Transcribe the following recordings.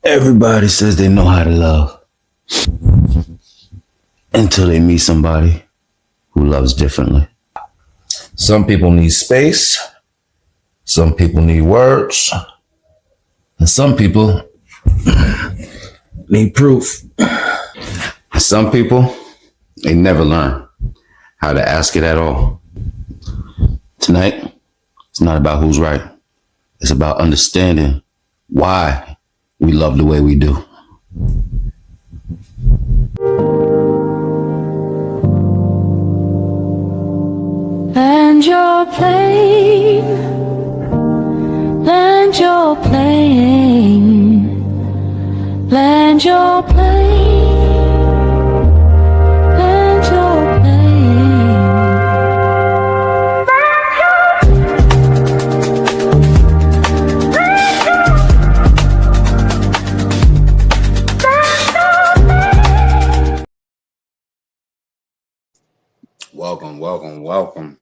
Everybody says they know how to love until they meet somebody who loves differently. Some people need space, some people need words, and some people need proof. And some people, they never learn how to ask it at all. Tonight, it's not about who's right. It's about understanding why we love the way we do. Land your plane, land your plane, land your plane, land your plane. Welcome.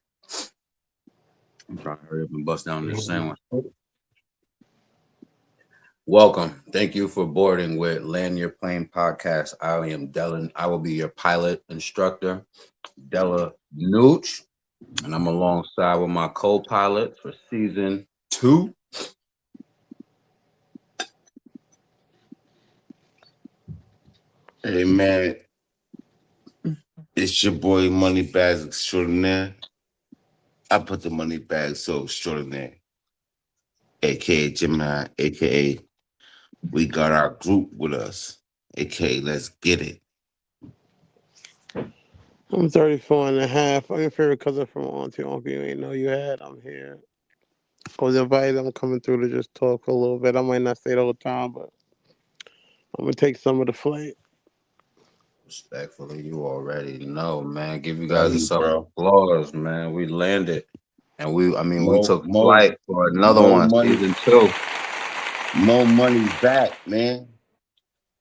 I'm trying to hurry up and bust down this sandwich. Welcome. Thank you for boarding with Land Your Plane podcast. I am Dylan. I will be your pilot instructor, Della Nooch, and I'm alongside with my co-pilot for season 2. Hey man, it's your boy Moneybags Extraordinaire. I put the money bag so extraordinaire, aka Gemini, aka we got our group with us, aka let's get it. I'm 34 and a half. I'm your favorite cousin from Auntie Uncle you ain't know you had. I'm here. I was invited. I'm coming through to just talk for a little bit. I might not stay the whole time, but I'm going to take some of the flight. Respectfully, you already know, man. Give you Tell guys a you, some bro. applause, man. We landed. And we Mo, took mo, flight for another mo one, money, season 2. mo money back, man.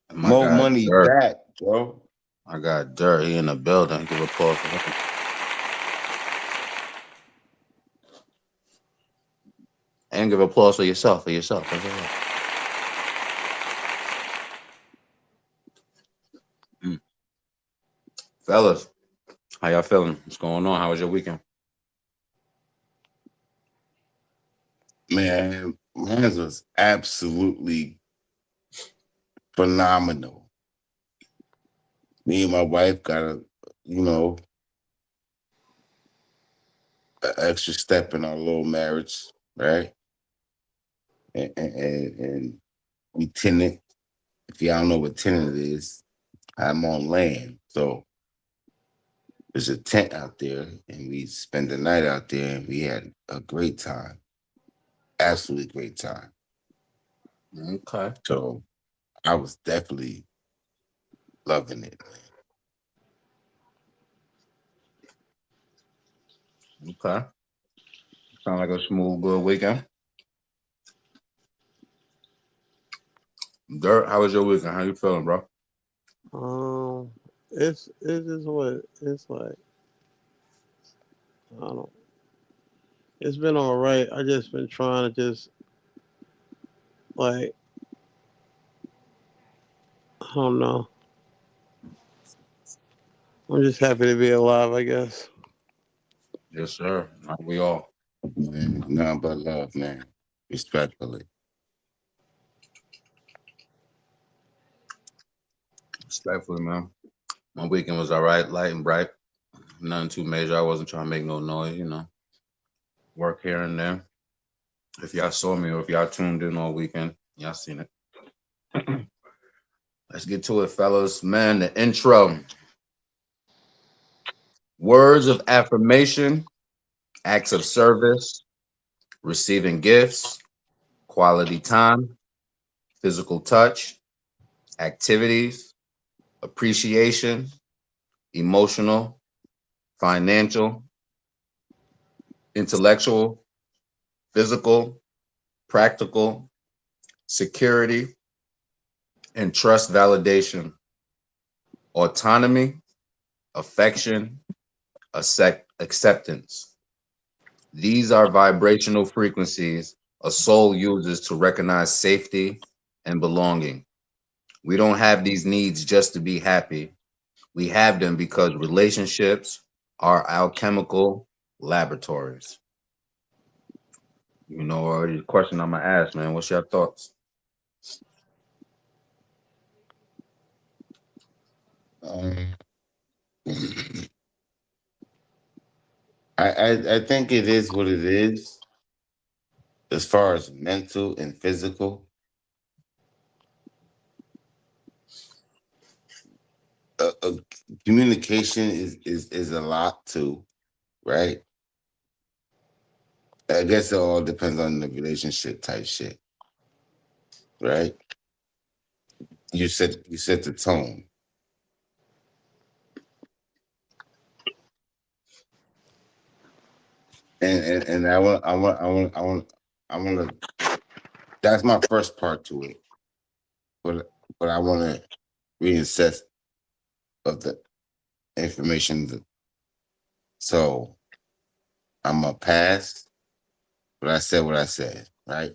And my Mo guy money Dirt. back, bro. I got Dirt. He in the building. Give applause for him. And give applause for yourself. That's all right. Fellas, how y'all feeling? What's going on? How was your weekend? Man, mine was absolutely phenomenal. Me and my wife got an extra step in our little marriage, right? And we tenant. If y'all know what tenant is, I'm on land. So there's a tent out there, and we spent the night out there, and we had a great time. Absolutely great time. Okay. So I was definitely loving it, man. Okay. Sound like a smooth, good weekend. Dirt, how was your weekend? How you feeling, bro? It's just what it's like. I don't. It's been all right. I just been trying to just like I don't know. I'm just happy to be alive, I guess. Yes, sir. Like we all. Man, nothing but love, man. Respectfully. Respectfully, man. My weekend was all right, light and bright. Nothing too major. I wasn't trying to make no noise, Work here and there. If y'all saw me or if y'all tuned in all weekend, y'all seen it. Let's get to it, fellas. Man, the intro. Words of affirmation, acts of service, receiving gifts, quality time, physical touch, activities, appreciation, emotional, financial, intellectual, physical, practical, security, and trust validation, autonomy, affection, acceptance. These are vibrational frequencies a soul uses to recognize safety and belonging. We don't have these needs just to be happy. We have them because relationships are alchemical laboratories. You know already the question I'm gonna ask, man. What's your thoughts? Um, I think it is what it is as far as mental and physical. Uh, Communication is a lot too, right? I guess it all depends on the relationship type shit, right? You set the tone, and I want to. That's my first part to it, but I want to reinsist of the information. So I'm gonna pass, but I said what I said, right?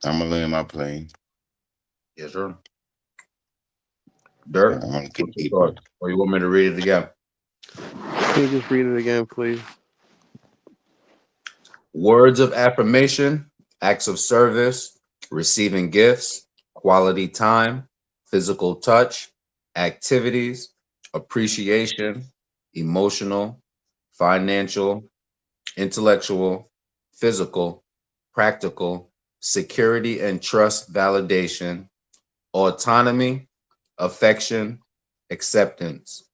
I'm gonna land my plane. Yes, sir. And Dirk, I'm gonna what's keep your keep thoughts? Or you want me to read it again? Can you just read it again, please? Words of affirmation, acts of service, receiving gifts, quality time, physical touch, activities, appreciation, emotional, financial, intellectual, physical, practical, security and trust validation, autonomy, affection, acceptance.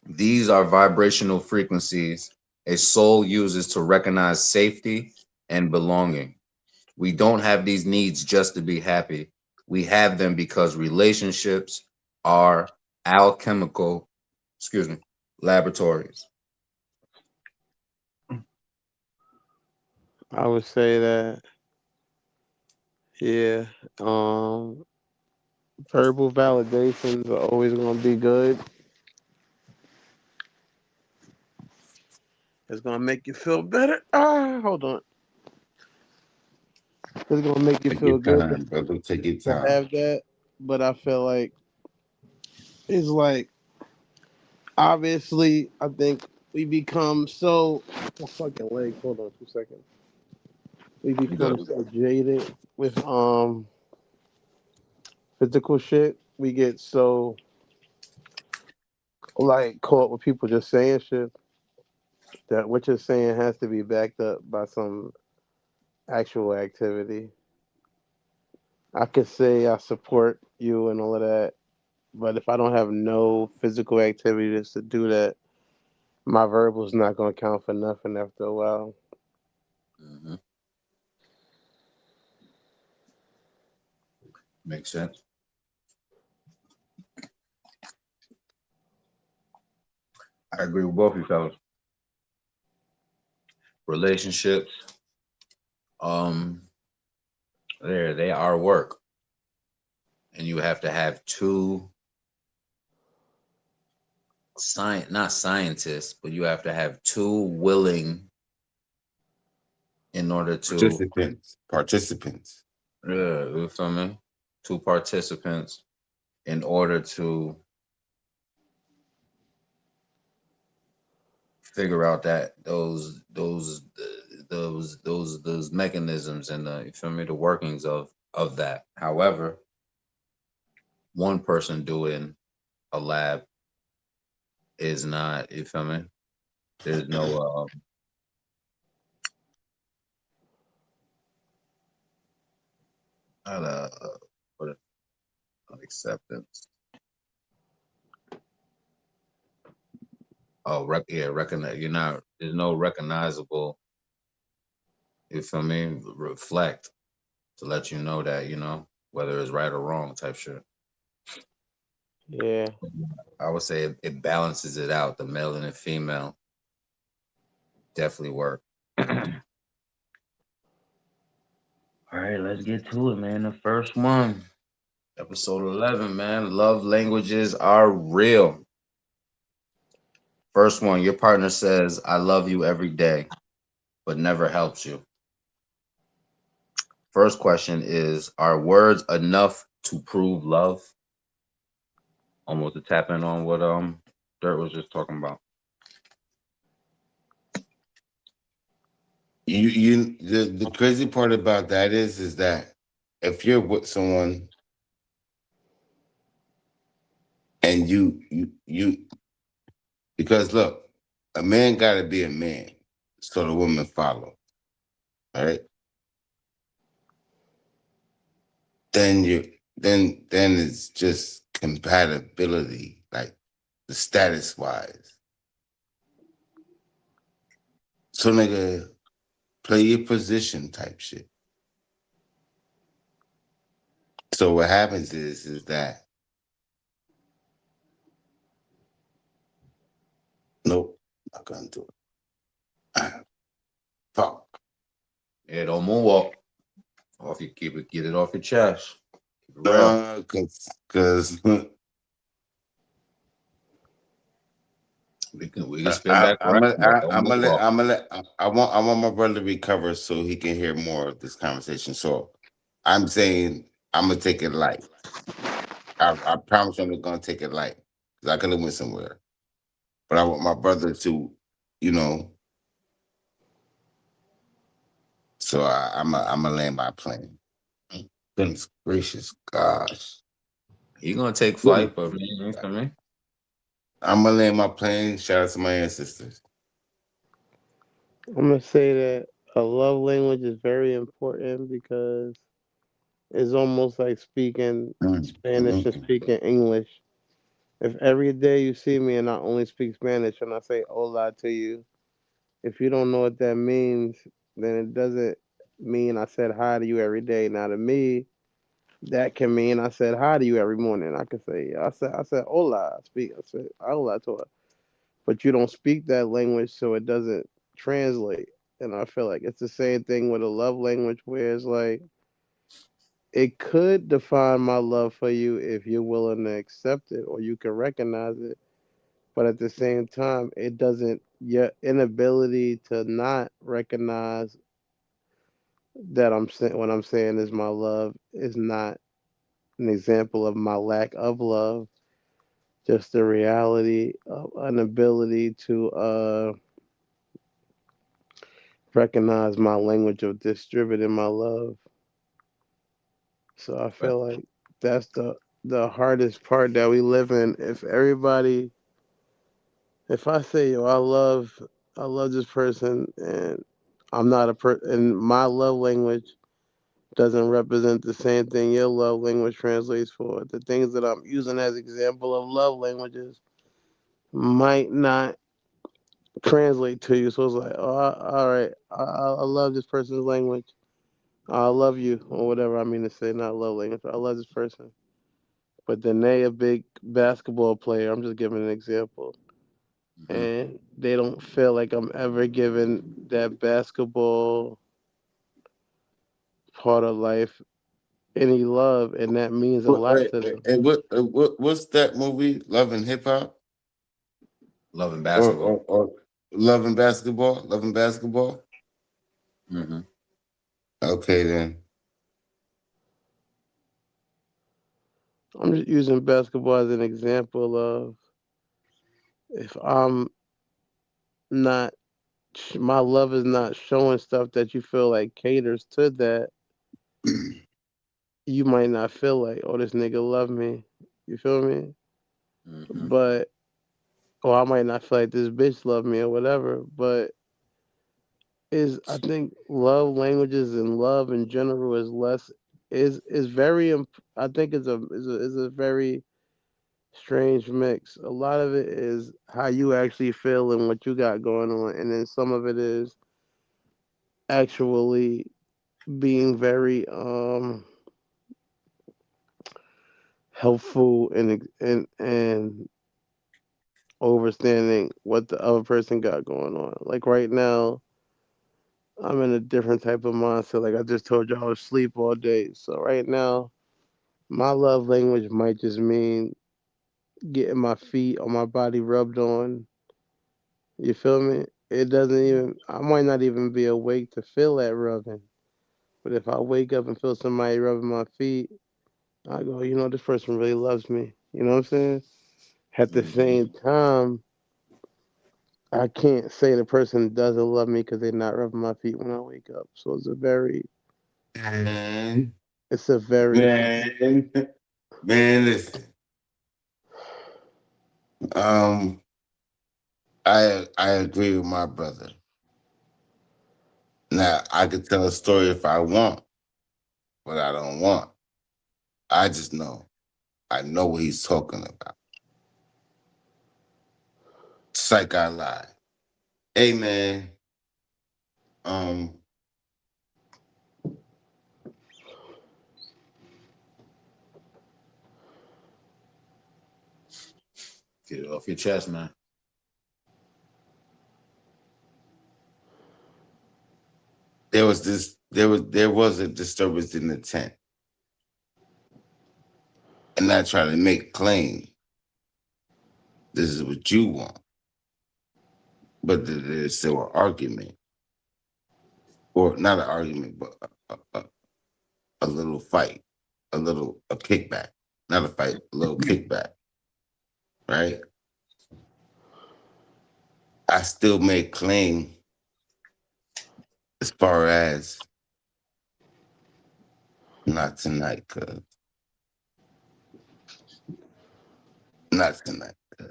These are vibrational frequencies a soul uses to recognize safety and belonging. We don't have these needs just to be happy. We have them because relationships are alchemical, excuse me, laboratories. I would say that, yeah, um, verbal validations are always going to be good. It's going to make you feel better. Hold on. It's going to make you take your feel good time, brother. Take your to time. have that. But I feel like it's like, obviously, I think we become so. My fucking leg. Hold on 2 seconds. We You good? become so jaded with physical shit. We get so like caught with people just saying shit that what you're saying has to be backed up by some actual activity. I could say I support you and all of that, but if I don't have no physical activities to do that, my verbal's not gonna count for nothing after a while. Hmm. Makes sense. I agree with both of you fellas. Relationships, um, they are work, and you have to have two science, not scientists, but you have to have two willing in order to, Participants. you feel me? Two participants in order to figure out that those mechanisms and the, you feel me, the workings of that. However, one person doing a lab is not, you feel me? There's no not what acceptance. Oh, yeah, recognize. You're not. There's no recognizable. You feel me? Reflect to let you know that whether it's right or wrong type shit. Yeah, I would say it balances it out. The male and the female definitely work. All right, let's get to it, man. The first one, episode 11, man. Love languages are real. First one, your partner says, "I love you every day," but never helps you. First question is: are words enough to prove love? Almost to tap in on what Dirt was just talking about. The crazy part about that is that if you're with someone and you because look, a man gotta be a man so the woman follow, right? Then you then it's just compatibility, like the status wise. So nigga, play your position type shit. So what happens is that nope, not gonna do it. Ah, fuck. Yeah, don't moonwalk. Off you keep it, get it off your chest. Keep it real. No, cause We can spin back around, but don't moonwalk. I want my brother to recover so he can hear more of this conversation. So I'm saying I'm gonna take it light. I promise you I'm gonna take it light because I could have went somewhere, but I want my brother to, you know. So I'm gonna land my plane. Goodness gracious, gosh. He gonna take Goodness. flight, but man, for me. I'm gonna land my plane. Shout out to my ancestors. I'm gonna say that a love language is very important because it's almost like speaking Mm, Spanish and mm, speaking English. If every day you see me and I only speak Spanish and I say hola to you, if you don't know what that means, then it doesn't mean I said hi to you every day. Now to me, that can mean I said hi to you every morning. I can say I said hola. I said hola to her. But you don't speak that language, so it doesn't translate. And I feel like it's the same thing with a love language, where it's like it could define my love for you if you're willing to accept it or you can recognize it. But at the same time, it doesn't. Your inability to not recognize that I'm saying what I'm saying is my love is not an example of my lack of love. Just the reality of an ability to recognize my language of distributing my love. So I But feel like that's the hardest part that we live in. If I say, yo, I love this person, and I'm not and my love language doesn't represent the same thing your love language translates for. The things that I'm using as example of love languages might not translate to you. So it's like, oh, all right, I love this person's language. I love you, or whatever I mean to say, not love language. I love this person. But then they a big basketball player. I'm just giving an example. hmm And they don't feel like I'm ever giving that basketball part of life any love, and that means a lot to them. And what's that movie? Love and Hip Hop loving or, basketball. Love and Basketball? Love and Basketball. hmm Okay then. I'm just using basketball as an example of if I'm not, my love is not showing stuff that you feel like caters to that, you might not feel like, oh, this nigga love me. You feel me? hmm But, or I might not feel like this bitch love me or whatever. But I think love languages and love in general is less is very I think is a very strange mix. A lot of it is how you actually feel and what you got going on, and then some of it is actually being very helpful and understanding what the other person got going on. Like right now, I'm in a different type of mindset. Like I just told you, I was asleep all day. So right now, my love language might just mean getting my feet or my body rubbed on. You feel me? It doesn't even. I might not even be awake to feel that rubbing. But if I wake up and feel somebody rubbing my feet, I go, this person really loves me. You know what I'm saying? At the Mm-hmm. same time, I can't say the person doesn't love me because they're not rubbing my feet when I wake up. So Man, it's a very, man, man, listen. Um, I agree with my brother. Now I could tell a story if I want, but I don't want. I just know. I know what he's talking about. Psych I lie. Hey man, um, Get it off your chest, man. there was a disturbance in the tent. And not trying to make a claim. This is what you want. But there's still an argument. Or not an argument, but a little fight. A kickback. Not a fight, a little kickback. Right? I still make claim as far as not tonight, cuz. Not tonight, cuz.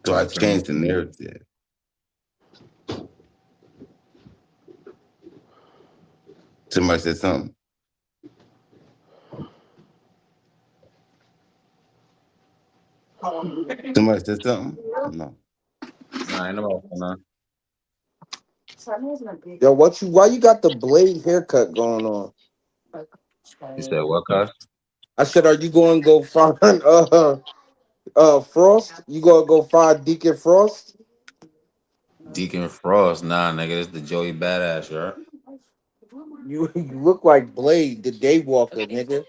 So I Not tonight, changed the man. narrative. Somebody said something. Somebody said something? No. Nah, ain't nobody saying Yo, why you got the blade haircut going on? You said what, cuz? I said, are you going to go find Frost? You going to go find Deacon Frost? Deacon Frost. Nah, nigga, this the Joey Badass, right? You look like Blade, the Daywalker, nigga.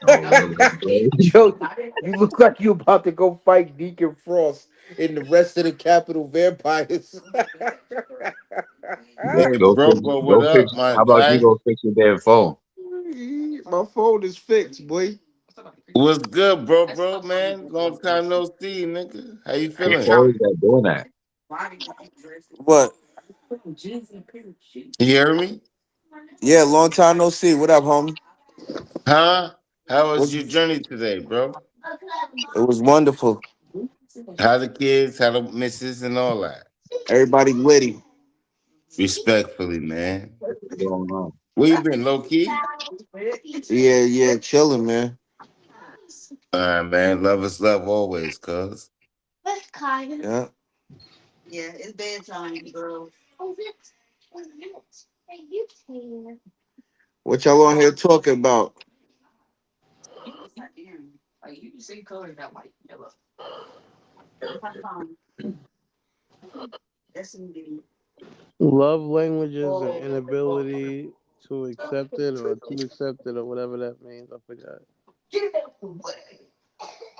Oh, you look like Blade. Yo, you look like you about to go fight Deacon Frost and the rest of the Capitol vampires. Go, Hey, go fix, bro, what go fix. up, my How about you guy? go fix your damn phone? My phone is fixed, boy. What's good, bro, man? Long time no see, nigga. How you Who feeling? told you that doing that? What? You hear me? Yeah, long time no see. What up, homie? Huh? How was What's, your journey today, bro? it was wonderful. How the kids, how the missus, and all that? Everybody litty. Respectfully, man. What's going on? Where you been, low key? Yeah, chilling, man. Man. Love is love always, cuz. Yeah. What y'all on here talking about? love languages or inability to accept it or to accept it or whatever that means. I forgot.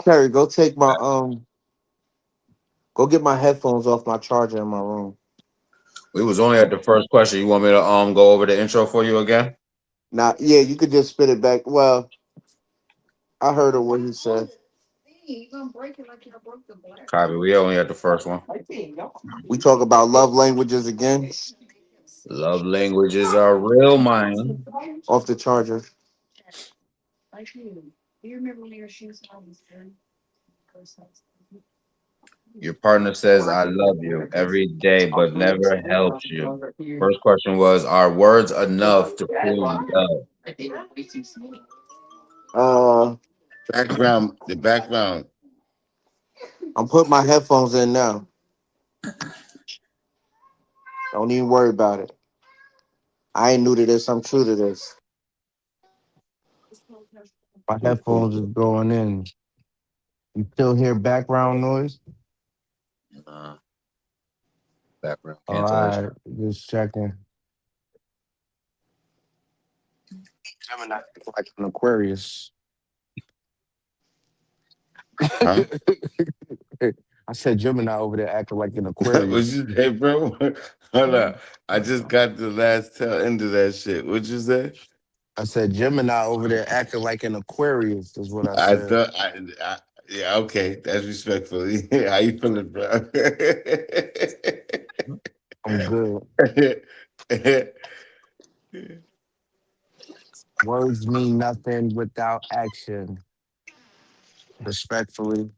Terry, go get my headphones off my charger in my room. We was only at the first question. You want me to go over the intro for you again? Now, yeah, you could just spit it back. Well, I heard of what he said. Copy. We only at the first one. We talk about love languages again. Love languages are real, man. Off the charger. Your partner says I love you every day, but never helps you. First question was, are words enough to prove love? Uh, The background. I'm putting my headphones in now. Don't even worry about it. I ain't new to this. I'm true to this. My Cool, cool, headphones is cool. going in. You still hear background noise? Uh, Background All cancellation. right, just checking. Gemini, like an Aquarius. Huh? I said Gemini over there acting like an What Aquarius. you say, bro? Hold up. I just got the last tail end of that shit. What you say? I said Gemini over there acting like an Aquarius is what I I said. thought, yeah, okay. That's respectful. How you feeling, bro? I'm good. Words mean nothing without action. Respectfully,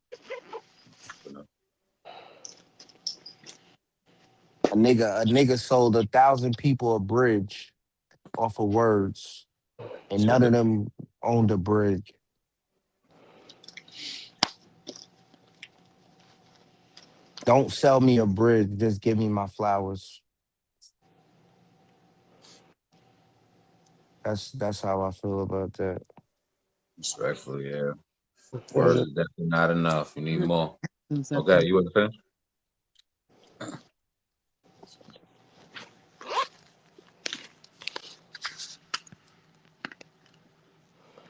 a nigga sold 1,000 people a bridge off of words, and So none of them owned a bridge. Don't sell me a bridge. Just give me my flowers. That's how I feel about that. respectfully, yeah. Words is definitely not enough. You need more. Okay, you want to finish?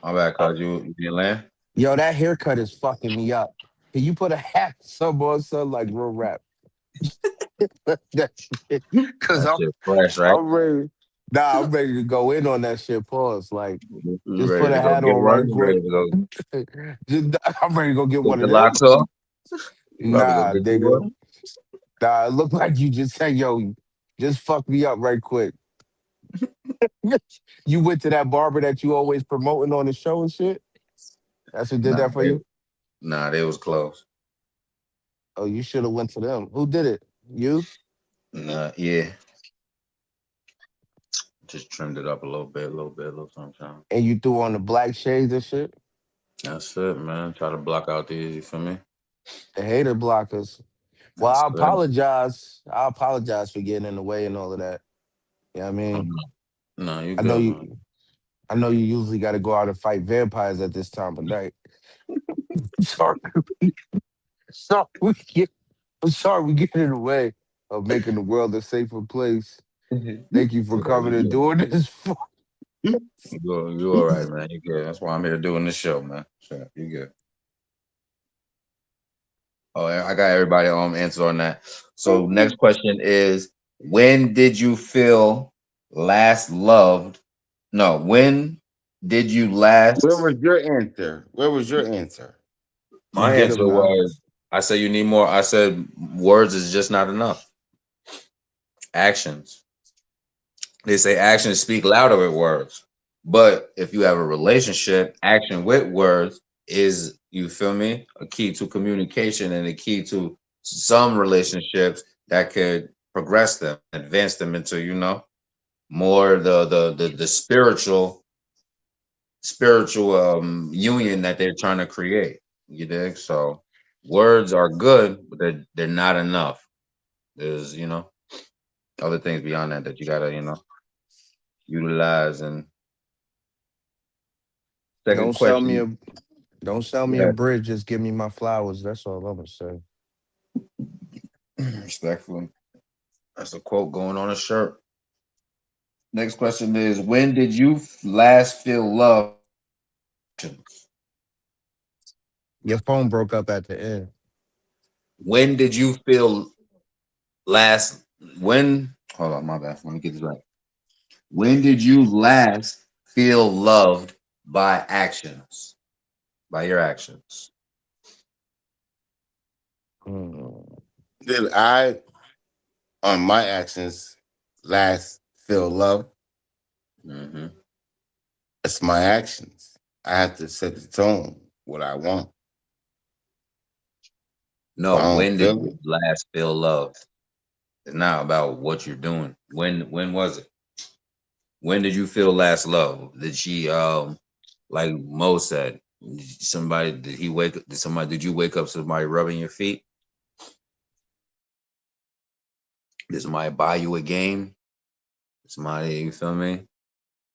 My bad, cause you didn't land. Yo, that haircut is fucking me up. Can you put a hat some on, son, like real rap? That shit, cause That shit fresh, right? I'm ready. Nah, I'm ready to go in on that shit. Pause. Like, You just put ready a to go hat get on right one? You quick. ready to go Just, I'm ready to go get get one the of them. locks off? You about to go Nah, get you nigga. one? Nah, it look like you just said, yo, just fuck me up right quick. You went to that barber that you always promoting on the show and shit. That's who did Nah, that for you. they was close. Oh, you should have went to them. Who did it? You? Nah, yeah. Just trimmed it up a little bit, a little something. And you threw on the black shades and shit. That's it, man. Try to block out these, you feel me? The hater blockers. Well, That's I it. apologize. I apologize for getting in the way and all of that. Yeah, I mean, No, you I know good, man. you. I know you usually got to go out and fight vampires at this time of night. Sorry, sorry, I'm sorry we get in the way of making the world a safer place. Thank you for Yeah, coming and you doing this. good. You all right, man. You good. That's why I'm here doing this show, man. Sure, you good. Oh, I got everybody answer on that. So next question is, when did you feel last loved? No, when did you Where last? was your answer? Where was your answer? You My get answer them now. was, I said you need more. I said words is just not enough. Actions. They say actions speak louder than words. But if you have a relationship, action with words is, you feel me, a key to communication and a key to some relationships that could progress them, advance them into, more the spiritual union that they're trying to create. You dig? So words are good, but they're not enough. There's, other things beyond that that you gotta, utilize. And second Don't sell me question, a don't sell me a yeah, bridge. Just give me my flowers. That's all I'm gonna say. respectfully. That's a quote going on a shirt. Next question is, when did you last feel love? Your phone broke up at the end. When did you feel last when hold on, my bad. Let me get this right. When did you last feel loved by actions? By your actions. Hmm. Did I, on my actions, last feel love? Hmm. It's my actions. I have to set the tone, what I want. If No, I don't when did feel you it, last feel loved? It's not about what you're doing. When was it? When did you feel last love? Did she like Mo said, somebody did you wake up to somebody rubbing your feet? Did somebody buy you a game? Somebody, you feel me?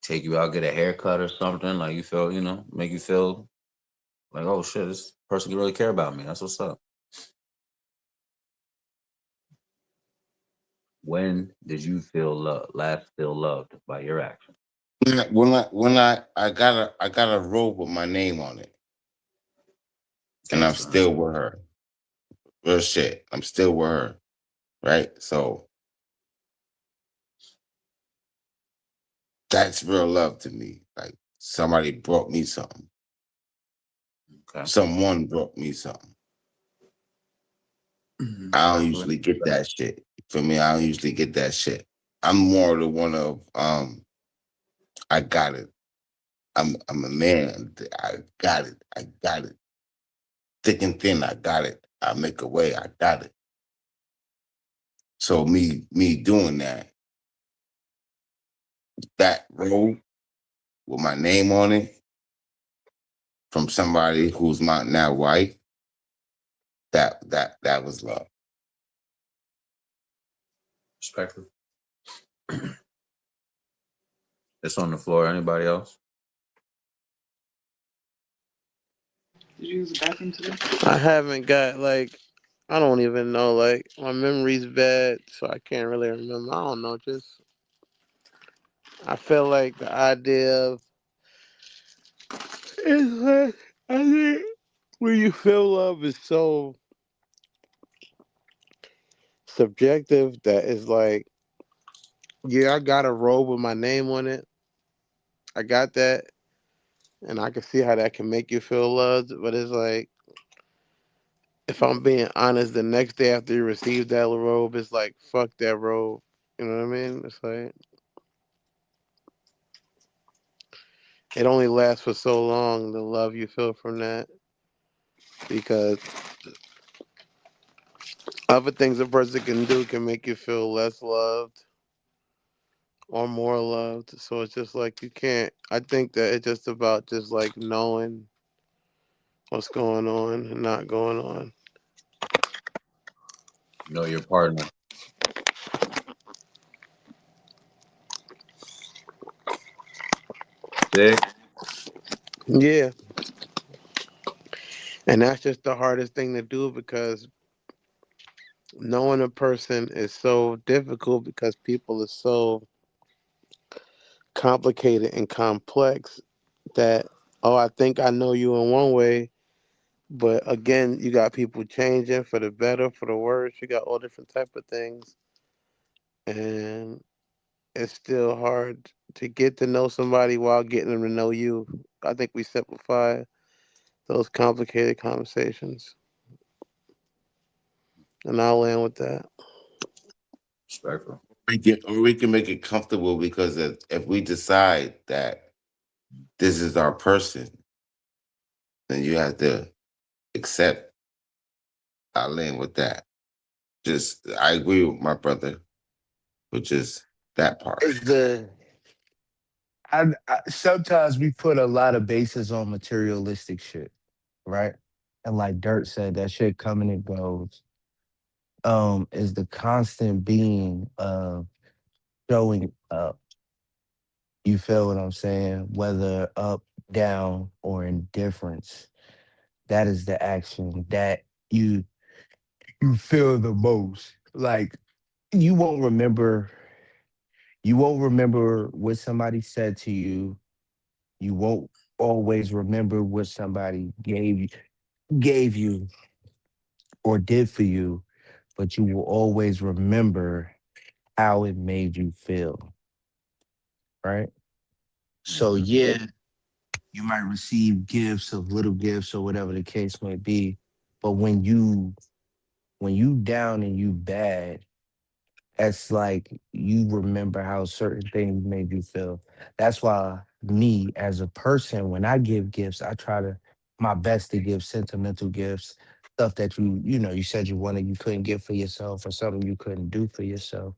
Take you out, get a haircut or something, like you feel, make you feel like, oh shit, this person can really care about me. That's what's up. When did you last feel loved by your action? when I got a robe with my name on it, and I'm Gangster. still with her. Real shit. I'm still with her. Right? So that's real love to me. Like somebody brought me something. Okay. Someone brought me something. I don't Definitely. usually get that shit. For me, I don't usually get that shit. I'm more the one of I got it. I'm a man. I got it. I got it. Thick and thin, I got it. I make a way, I got it. So me doing that role with my name on it from somebody who's my now wife, that was love. Respectful. It's on the floor. Anybody else? Did you use the bathroom today? I haven't got like I don't even know. Like my memory's bad, so I can't really remember. I don't know. Just I feel like the idea of it's like I think when you feel love is so subjective that it's like yeah, I got a robe with my name on it. I got that, and I can see how that can make you feel loved. But it's like if I'm being honest, the next day after you receive that robe, it's like fuck that robe. You know what I mean? It's like it only lasts for so long, the love you feel from that, because other things a person can do can make you feel less loved or more loved. So it's just like you can't. I think that it's just about just like knowing what's going on and not going on. Know your partner. Dick. Yeah, and that's just the hardest thing to do because knowing a person is so difficult because people are so complicated and complex that oh, I think I know you in one way. But again, you got people changing for the better, for the worse. You got all different type of things, and it's still hard to get to know somebody while getting them to know you. I think we simplify those complicated conversations, and I'll land with that. Respectful. We can make it comfortable because if we decide that this is our person, then you have to accept. I land with that. Just I agree with my brother, which is that part. Is the I sometimes we put a lot of basis on materialistic shit, right? And like Dirt said, that shit coming and goes. Is the constant being of showing up. You feel what I'm saying? Whether up, down, or indifference. That is the action that you you feel the most. Like you won't remember you won't remember what somebody said to you. You won't always remember what somebody gave you or did for you, but you will always remember how it made you feel, right? So Hmm. yeah, you might receive gifts of little gifts or whatever the case may be, but when you down and you bad, that's like you remember how certain things made you feel. That's why me as a person, when I give gifts, I try to my best to give sentimental gifts, stuff that you said you wanted, you couldn't get for yourself, or something you couldn't do for yourself,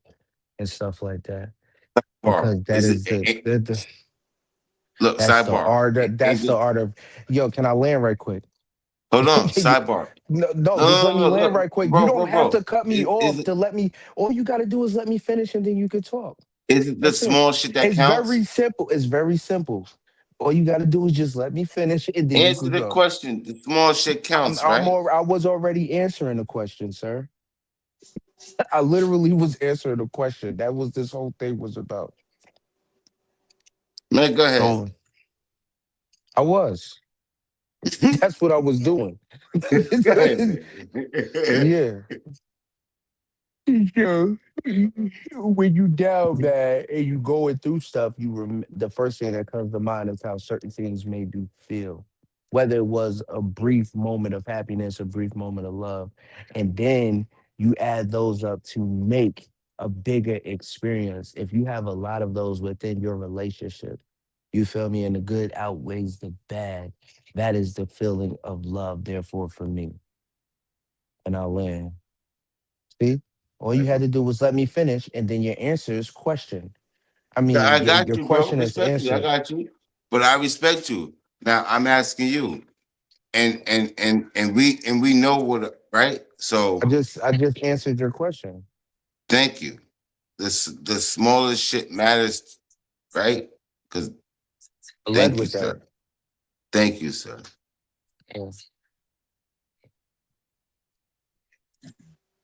and stuff like that. Bar Because that is it? is the Look, that's the sidebar. art. Ain't That's the this? art of. Yo, can I land right quick? Hold on, You- sidebar. no, no, No, just no, let no, me no, land look, right quick. You bro, don't bro, have bro. to cut me Is off it to let me. All you got to do is let me finish, and then you can talk. is it the That's it. small shit that It's counts? very simple. It's very simple. All you got to do is just let me finish, and then you Answer could the go. question. The small shit counts, right? I was already answering the question, sir. I literally was answering the question. That was this whole thing was about. Man, go ahead. So I was. That's what I was doing. Go ahead, man. Yeah. So when you down bad and you going through stuff, the first thing that comes to mind is how certain things made you feel, whether it was a brief moment of happiness, a brief moment of love, and then you add those up to make a bigger experience. If you have a lot of those within your relationship, you feel me, and the good outweighs the bad. That is the feeling of love. Therefore, for me, and I'll land. See, all you had to do was let me finish, and then your answer is question. I mean, I got your you, bro. question is Respectfully, I answered. got you. But I respect you. Now I'm asking you, and we know what, right? So I just answered your question. thank you. The smallest shit matters, right? Because I led thank you, with sir. that. Thank you, sir. Yes.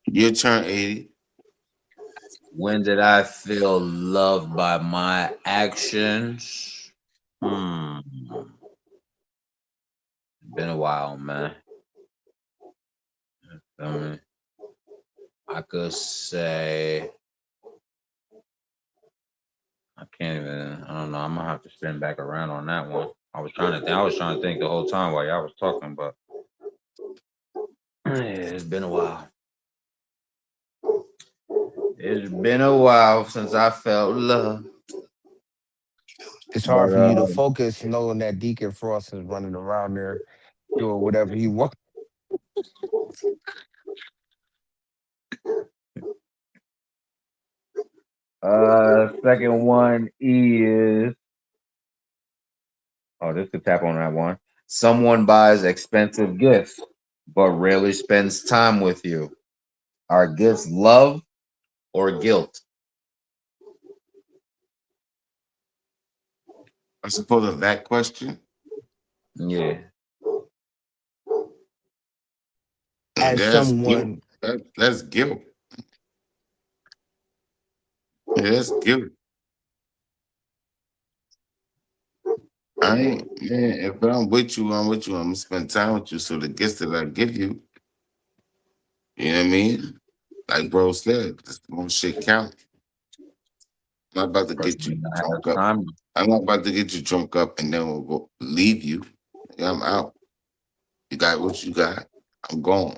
Your turn, 80. When did I feel loved by my actions? Hmm. Been a while, man. Feel me? I could say I can't even. I don't know. I'm gonna have to spin back around on that one. I was trying to think the whole time while y'all was talking, but yeah, it's been a while. It's been a while since I felt love. It's But hard for you to focus knowing that Deacon Frost is running around there doing whatever he wants. second one is this could tap on that one. Someone buys expensive gifts, but rarely spends time with you. Are gifts love or guilt? I suppose of that question. Yeah. As That's guilt. someone, That's guilt. Yeah, that's guilt. I ain't, man. If I'm with you, I'm with you. I'm gonna spend time with you. So the gifts that I give you, you know what I mean? Like bro said, this more shit count. I'm not about to Person get may you not have drunk up. time. I'm not about to get you drunk up and then we'll go leave you. Yeah, I'm out. You got what you got. I'm gone.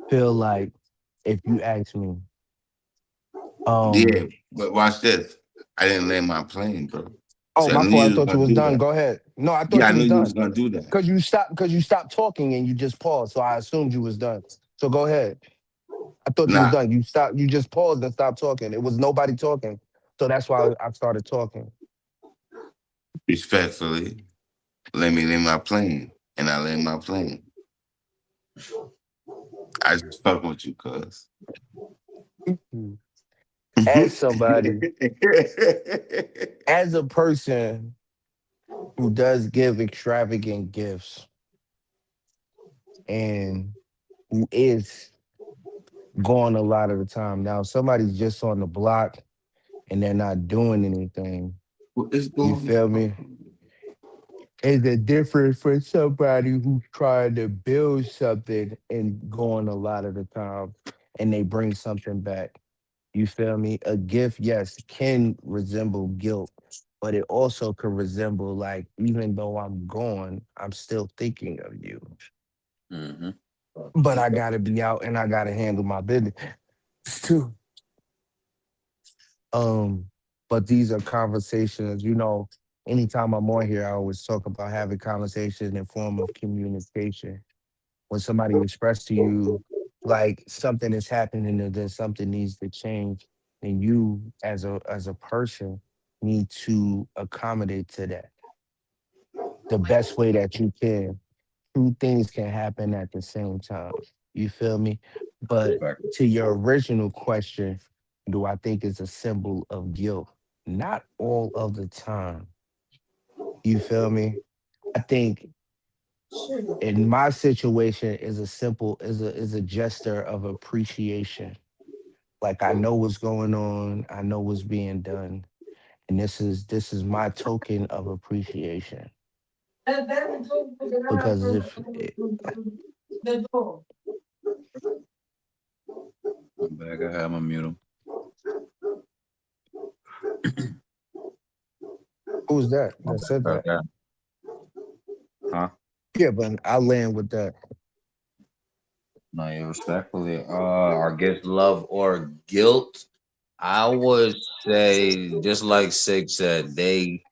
feel like if you ask me, Yeah, um, but watch this. I didn't land my plane, bro. oh, See, I my knew fault. I you was thought you gonna was do done. that. Go ahead. No, I Yeah, thought I you knew was you was done gonna do that. because you stopped talking and you just paused. So I assumed you was done. So go ahead. I thought you was Nah, done. You stopped. You just paused and stopped talking. It was nobody talking. So that's why I started talking. respectfully, let me land my plane. And I land my plane. I just fuck with you, cuz. Mhm. As somebody, as a person who does give extravagant gifts and who is gone a lot of the time. Now, if somebody's just on the block and they're not doing anything. What is You going feel on? me? Is it different for somebody who's trying to build something and going a lot of the time and they bring something back? You feel me? A gift, yes, can resemble guilt, but it also could resemble like, even though I'm gone, I'm still thinking of you. Hmm. But I gotta be out and I gotta handle my business too. Um, but these are conversations, anytime I'm on here, I always talk about having conversation in form of communication. When somebody express to you like something is happening and then something needs to change, and you as a person need to accommodate to that the best way that you can. Two things can happen at the same time. You feel me? But to your original question, do I think it's a symbol of guilt? Not all of the time. You feel me? I think in my situation is a simple is a gesture of appreciation. Like I know what's going on, I know what's being done, and this is my token of appreciation. Because if I'm back. I have my mute 'em. who's that My that said bad. that? Okay. Huh? Yeah, but I land with that. No, yeah, respectfully. I guess love or guilt. I would say, just like Sig said, they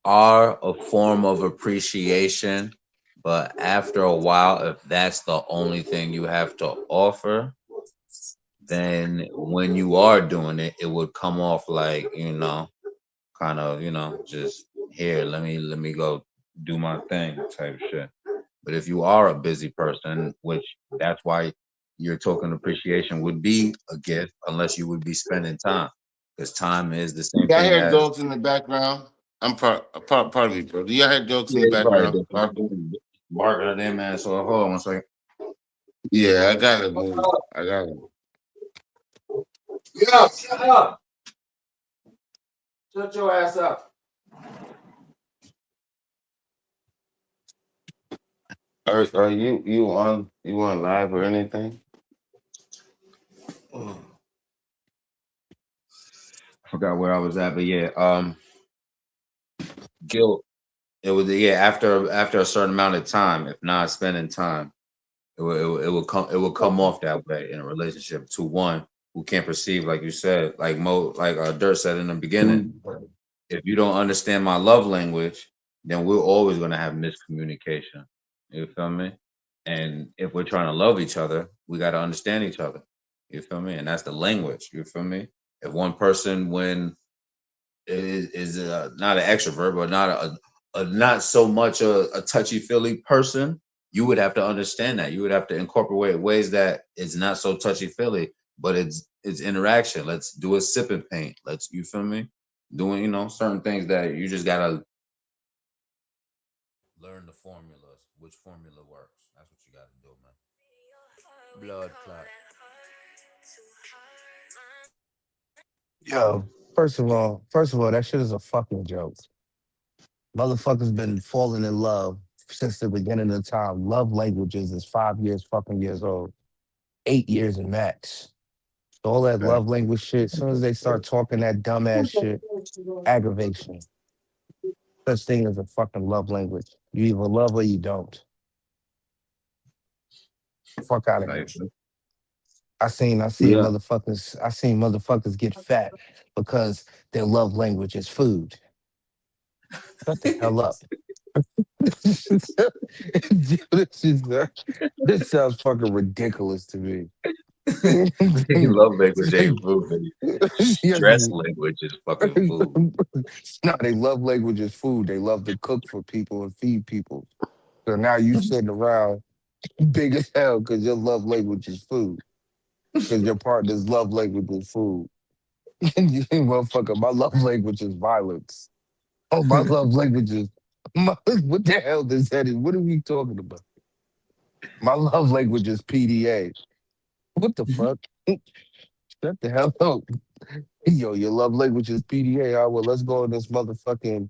are a form of appreciation. But after a while, if that's the only thing you have to offer, then when you are doing it, it would come off like, kind of, just here, let me go do my thing type shit. But if you are a busy person, which that's why your token appreciation would be a gift, unless you would be spending time, because time is the same Y'all thing hear as. dogs in the background? I'm part of me, bro. Do y'all hear dogs in Yeah, the you probably background? different. Barking at them, man. So hold on one second. Yeah, I gotta move. I gotta. Get up! Shut up! Shut your ass up! Are you on live or anything? I forgot where I was at, but yeah, guilt. It was, yeah, after a certain amount of time, if not spending time, it will come off that way in a relationship to one who can't perceive, like you said, like Dirt said in the beginning. If you don't understand my love language, then we're always gonna have miscommunication. You feel me? And if we're trying to love each other, we got to understand each other. You feel me? And that's the language. You feel me? If one person, when is not an extrovert, but not a not so much a touchy feely person, you would have to understand that. You would have to incorporate ways that it's not so touchy feely, but it's interaction. Let's do a sip and paint. Let's, you feel me? Doing, certain things that you just gotta learn the formulas, which formula works. That's what you gotta do, man. Blood clot. Yo, first of all, that shit is a fucking joke. Motherfuckers been falling in love since the beginning of time. Love languages is 5 years fucking years old, 8 years in max. So all that Okay. love language shit, as soon as they start talking that dumbass shit, aggravation. Such thing as a fucking love language. You either love or you don't. Fuck out of here. Like, yeah. I seen motherfuckers get fat because their love language is food. Shut the hell up. Dude, this sounds fucking ridiculous to me. Love language ain't food, baby. Yes. Stress language is fucking food. No, they love language is food. They love to cook for people and feed people. So now you sitting around big as hell because your love language is food. Because your partner's love language is food. And you motherfucker, my love language is violence. Oh, my love language is what the hell does that is? What are we talking about? My love language is PDA. What the fuck? Shut the hell up. Yo, your love language is PDA. All right, well, let's go in this motherfucking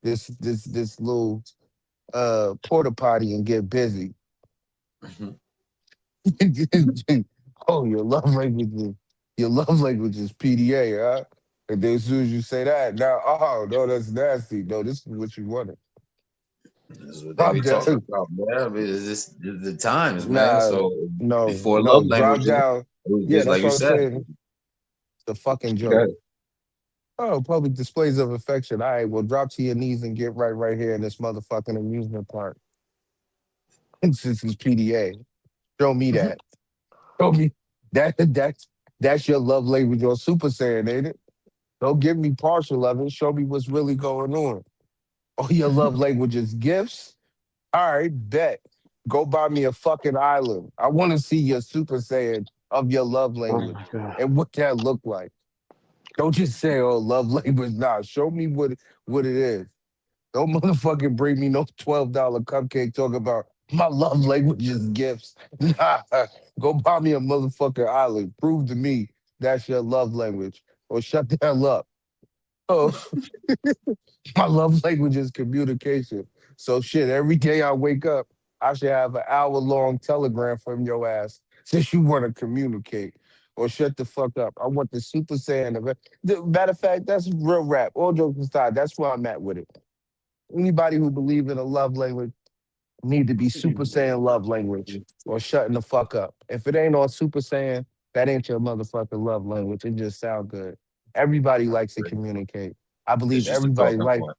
this little porta potty and get busy. Oh, your love language is PDA, huh? And then as soon as you say that, now, oh no, that's nasty. No, this is what you wanted. That's what they I'm be talking done. about, man. I mean, it's just the times, man. Nah, So no, before no, love drop languages, down. it was Yeah, just that's like you what I'm said. saying. The fucking joke. Okay. Oh, public displays of affection. All right, well, drop to your knees and get right here in this motherfucking amusement park. Since it's PDA. Show me that. Show me that's your love language on Super Saiyan, ain't it? Don't give me partial of it. Show me what's really going on. Oh, your love language is gifts? All right, bet. Go buy me a fucking island. I want to see your Super Saiyan of your love Oh my language god. and what that look like. Don't just say, oh, love language. Nah, show me what it is. Don't motherfucking bring me no $12 cupcake talking about my love language is gifts. Nah, go buy me a motherfucking island. Prove to me that's your love language. Or shut the hell up. Oh, my love language is communication. So shit, every day I wake up, I should have an hour-long telegram from your ass since you want to communicate. Or shut the fuck up. I want the Super Saiyan. Matter of fact, that's real rap. All jokes aside, that's where I'm at with it. Anybody who believes in a love language need to be Super Saiyan love language or shutting the fuck up. If it ain't on Super Saiyan, that ain't your motherfucking love language. It just sound good. Everybody likes to communicate. I It's believe just a everybody talking like point.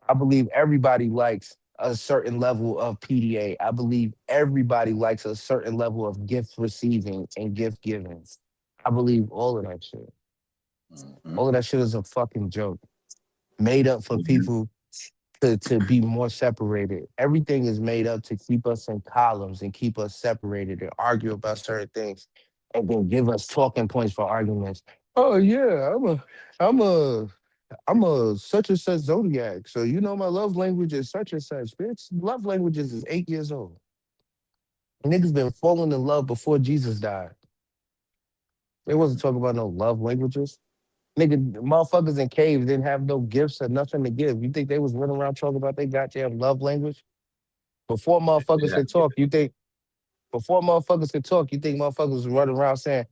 I believe everybody likes a certain level of PDA. I believe everybody likes a certain level of gift receiving and gift giving. I believe all of that shit. Hmm. All of that shit is a fucking joke. Made up for Would you? people to be more separated. Everything is made up to keep us in columns and keep us separated and argue about certain things and then give us talking points for arguments. Oh yeah, I'm a I'm a such and such zodiac. So you know my love language is such and such. Bitch, love languages is 8 years old. Niggas been falling in love before Jesus died. They wasn't talking about no love languages. Nigga, motherfuckers in caves didn't have no gifts or nothing to give. You think they was running around talking about they goddamn love language? Before They motherfuckers have could talk, you think before motherfuckers could talk, you think motherfuckers was running around saying,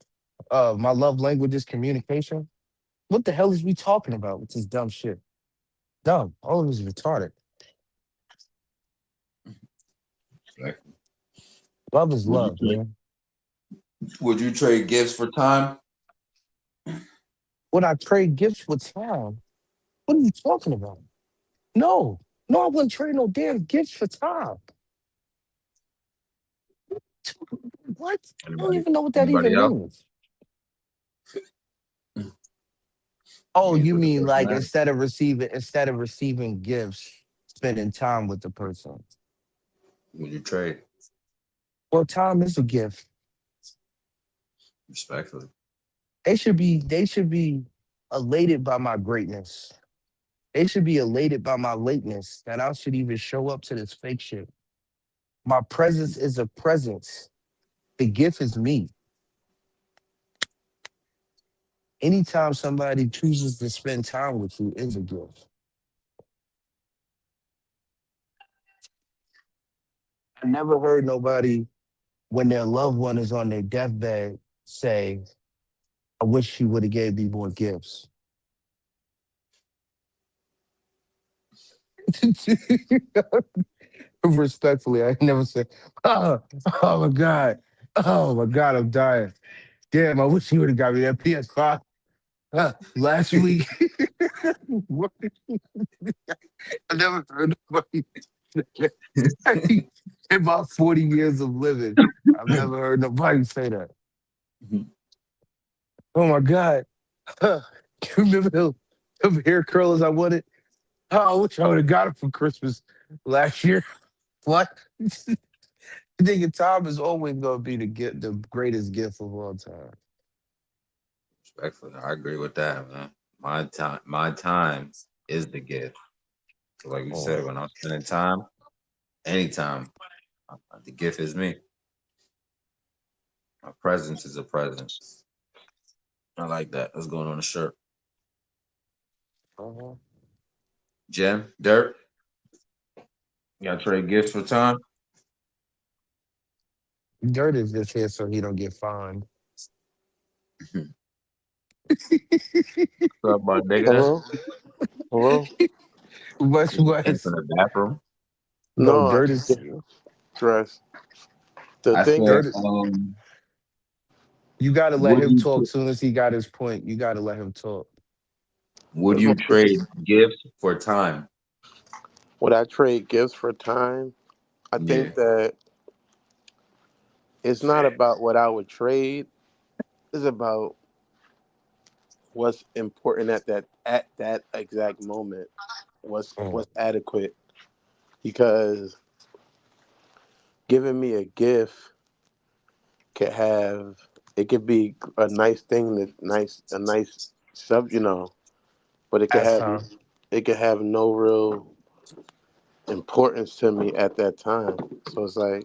my love language is communication? What the hell is we talking about with this dumb shit? Dumb. All of us retarded. like, Love is would you love, trade? man. Would you trade gifts for time? Would I trade gifts for time? What are you talking about? No. No, I wouldn't trade no damn gifts for time. What? I don't Anybody? even know what that Anybody even else? means. Oh, Means you what the mean person like has. instead of receiving gifts, spending time with the person. Would you trade? Well, time is a gift. Respectfully. They should be elated by my greatness. They should be elated by my lateness that I should even show up to this fake shit. My presence is a presence. The gift is me. Anytime somebody chooses to spend time with you is a gift. I never heard nobody when their loved one is on their deathbed say, I wish you would have gave me more gifts. Respectfully, I never said, oh my God. Oh my God, I'm dying. Damn, I wish you would have got me that PS5 last week. What? I never heard nobody in my 40 years of living. I've never heard nobody say that. Oh my God. You remember the hair curlers I wanted? Oh, I wish I would have got it for Christmas last year. What? You think time is always gonna be the greatest gift of all time. Respectfully. I agree with that, man. My time is the gift. So like you said, Oh, when I'm spending time, anytime, the gift is me. My presence is a presence. I like that. That's going on a shirt. uh-huh. Jim, Dirk, you gotta trade gifts for time. Dirt is just here so he don't get fined. What's up, my nigga? Hello? Hello? Much You just came from was the bathroom. no No, I dirt just is get dressed. The I thing said, dirt. is, You gotta let would him you talk. Soon as he got his point, you gotta let him talk. would that's my you trade gifts for time? would I trade gifts for time? I Yeah. think that it's not about what I would trade. It's about what's important at that exact moment. Mm. What's adequate. Because giving me a gift could have it could be a nice thing that nice a nice sub but Last time. it could have no real importance to me at that time. So it's like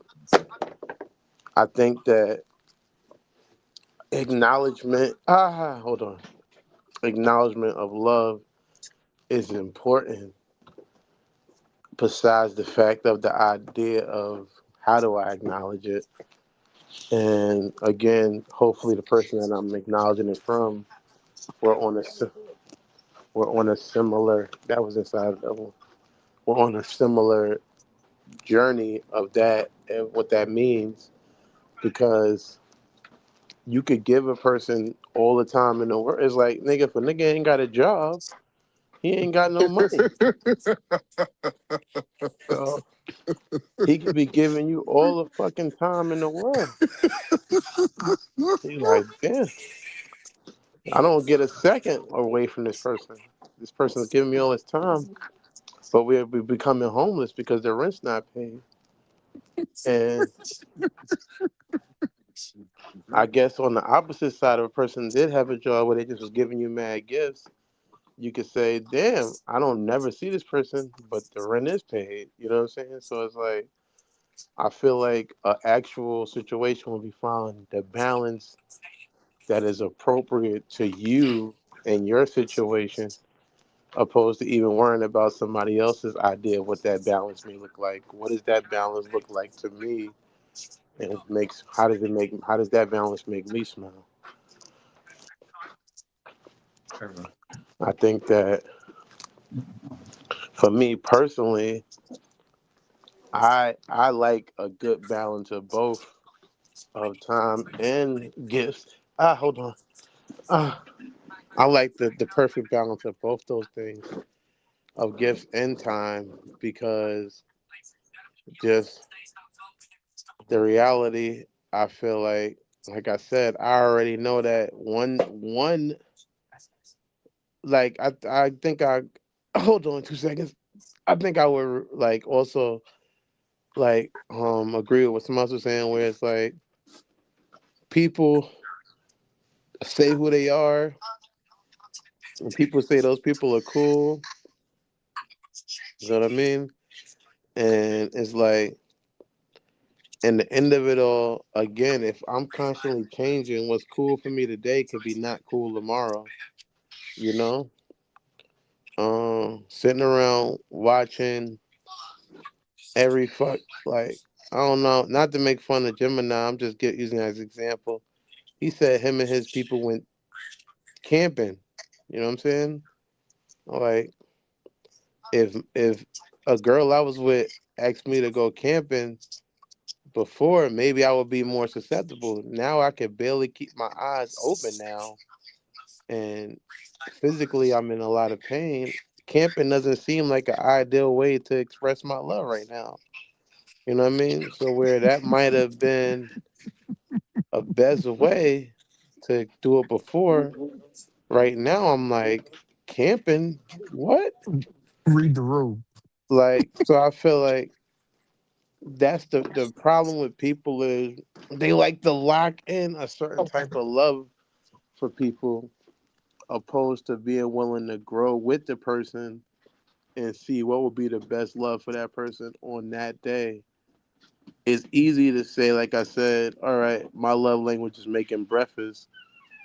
I think that acknowledgement hold on. Acknowledgement of love is important besides the fact of the idea of how do I acknowledge it. And again, hopefully the person that I'm acknowledging it from, we're on a we're on a similar, that was inside of that one. We're on a similar journey of that and what that means, because you could give a person all the time in the world. It's like, nigga, if a nigga ain't got a job, he ain't got no money. So he could be giving you all the fucking time in the world. You like, damn, I don't get a second away from this person. This person's giving me all this time, but we're becoming homeless because the rent's not paid. And I guess on the opposite side, of a person did have a job where they just was giving you mad gifts, you could say, damn, I don't never see this person, but the rent is paid. You know what I'm saying? So it's like, I feel like an actual situation will be found the balance that is appropriate to you and your situation, opposed to even worrying about somebody else's idea of what that balance may look like. What does that balance look like to me? And it makes how does that balance make me smile? I think that for me personally, I like a good balance of both, of time and gifts. Hold on. Ah, I like the perfect balance of both those things, of gifts and time, because just the reality, I feel like I said, I already know that one like I think I hold on 2 seconds. I think I would like also like agree with what someone else was saying, where it's like people say who they are, and people say those people are cool. You know what I mean? And it's like, in the end of it all, again, if I'm constantly changing, what's cool for me today could be not cool tomorrow. You know, sitting around watching every fuck, like, I don't know, not to make fun of Gemini, I'm just using it as an example. He said him and his people went camping. You know what I'm saying? Like, if a girl I was with asked me to go camping before, maybe I would be more susceptible. Now I can barely keep my eyes open now, and physically I'm in a lot of pain. Camping doesn't seem like an ideal way to express my love right now. You know what I mean? So where that might have been a best way to do it before, right now I'm like, camping? What? Read the room. Like, so I feel like that's the problem with people, is they like to lock in a certain type of love for people, opposed to being willing to grow with the person and see what would be the best love for that person on that day. It's easy to say, like I said, all right, my love language is making breakfast.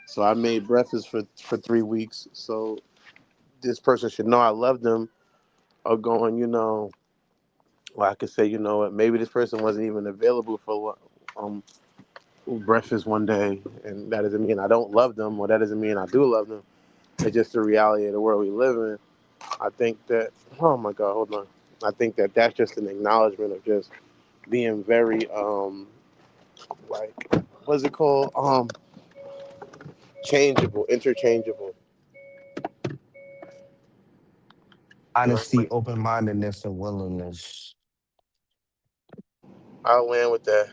So I made breakfast for 3 weeks. So this person should know I love them. Or going, well, I could say, you know what, maybe this person wasn't even available for breakfast one day. And that doesn't mean I don't love them, or that doesn't mean I do love them. It's just the reality of the world we live in. I think that, oh my God, hold on. I think that that's just an acknowledgement of just being very, like, what's it called? Changeable, interchangeable. You know, Honesty, like, open mindedness, and willingness. I'll land with that.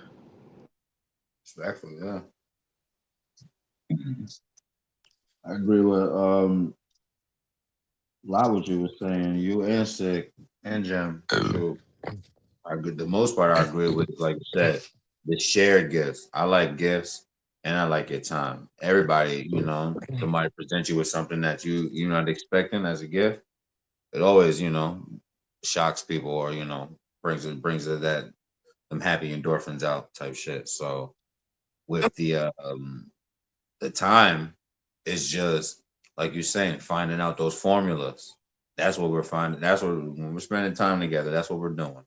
Respectfully, yeah. I agree with a lot what you were saying. You and Sick and Jim for sure. I agree. The most part I agree with, like you said, the shared gifts. I like gifts and I like your time. Everybody, somebody presents you with something that you're not expecting as a gift. It always, shocks people, or brings that them happy endorphins out type shit. So with the time, is just like you're saying, finding out those formulas. That's what we're finding. That's what when we're spending time together. That's what we're doing.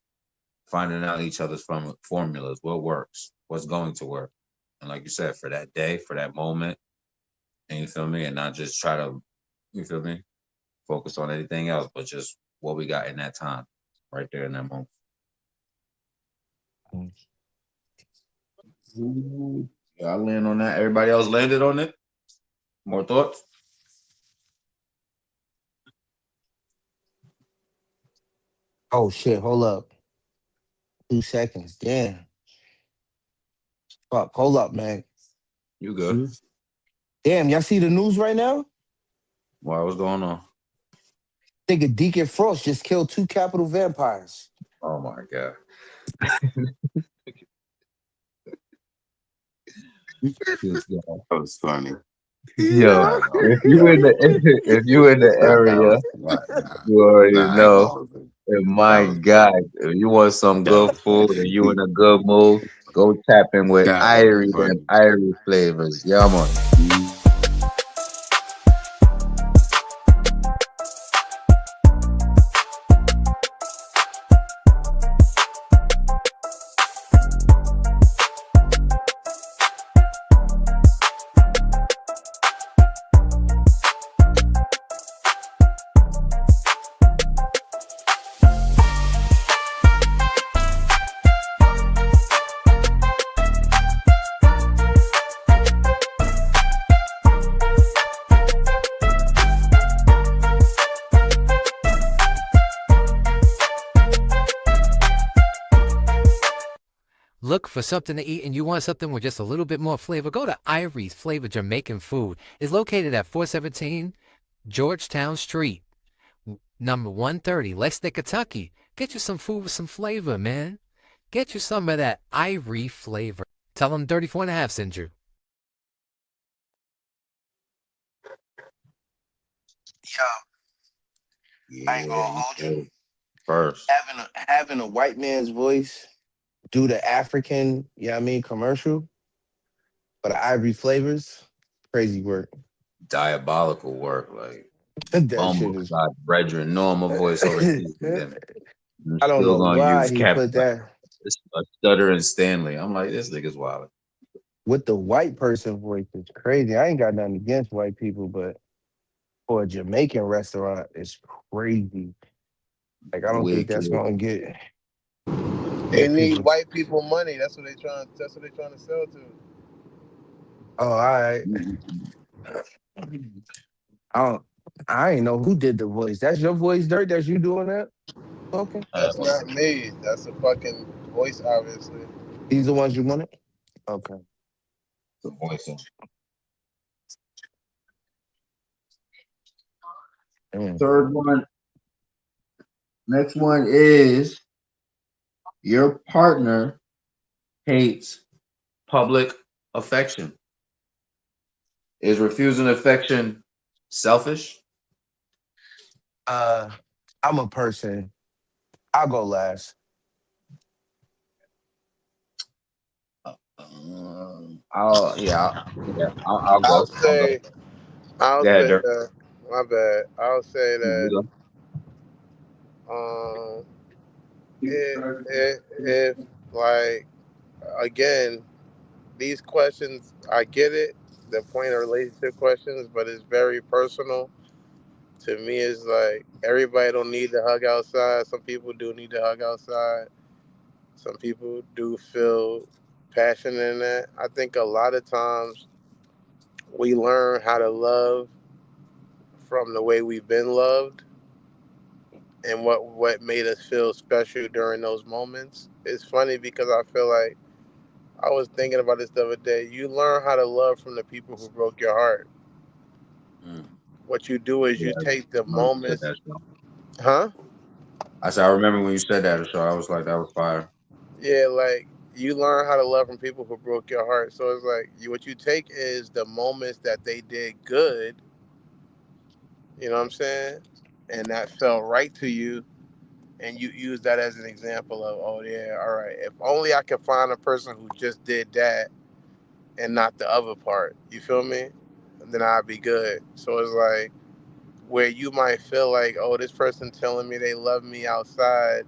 Finding out each other's formulas, what works, what's going to work, and like you said, for that day, for that moment, and you feel me, and not just try to, you feel me, focus on anything else, but just what we got in that time, right there in that moment. Ooh, yeah, I land on that. Everybody else landed on it. More thoughts? Oh shit, hold up. 2 seconds. Damn. Fuck, hold up, man. You good? Damn, y'all see the news right now? Why? What's going on? Nigga Deacon Frost just killed 2 capital vampires. Oh my god. Yeah. That was funny. Yo, Nah, no, if you in yo, the if you in the that area, was you already nah, I ain't know. gonna hold it. And That my was God, funny. if you want some That good was food and you in funny. a good mood, go tap in with God, that was Irie and funny. Irie flavors. Yeah, man. Look for something to eat and you want something with just a little bit more flavor? Go to Irie's Flavor Jamaican Food. It's located at 417 Georgetown Street, number 130, Lexington, Kentucky. Get you some food with some flavor, man. Get you some of that Irie flavor. Tell them 34 and a half sent you. I ain't gonna Yeah, you hold you. said it first. Having a white man's voice do the African, commercial for the Ivory flavors, crazy work. Diabolical work. Like, That shit almost is. got brethren normal voice overseas, and then you're I don't still know gonna why use he cap put that it's a stutter and Stanley. I'm like, this nigga's wild. with the white person voice. It's crazy. I ain't got nothing against white people, but for a Jamaican restaurant, it's crazy. Like I don't think that's Wicked. gonna They get need people. white people money. That's what they trying. That's what they trying to sell to. Oh, all right. I don't. I ain't know who did the voice. That's your voice, Dirt. That's you doing that. Okay. That's not me. That's a fucking voice, obviously. These the ones you wanted. Okay. The voice. Mm. Third one. Next one is your partner hates public affection. Is refusing affection selfish? Uh, I'm a person. I'll go last. I'll I'll go. I'll go. say. I'll Go ahead, say Dirk. that. My bad. I'll say You that. go. Um, if like again, these questions, I get it. The point of relationship questions, but it's very personal. To me, it's like everybody don't need to hug outside. Some people do need to hug outside. Some people do feel passion in that. I think a lot of times we learn how to love from the way we've been loved and what made us feel special during those moments. It's funny because I feel like I was thinking about this the other day. You learn how to love from the people who broke your heart. Mm. What you do is Yeah, you I take the remember you said moments, that show. huh? I said I remember when you said that show. I was like, that was fire. Yeah, like you learn how to love from people who broke your heart. So it's like what you take is the moments that they did good, you know what I'm saying? And that felt right to you. And you use that as an example of, oh, yeah, all right. If only I could find a person who just did that and not the other part. You feel me? And then I'd be good. So it's like where you might feel like, oh, this person telling me they love me outside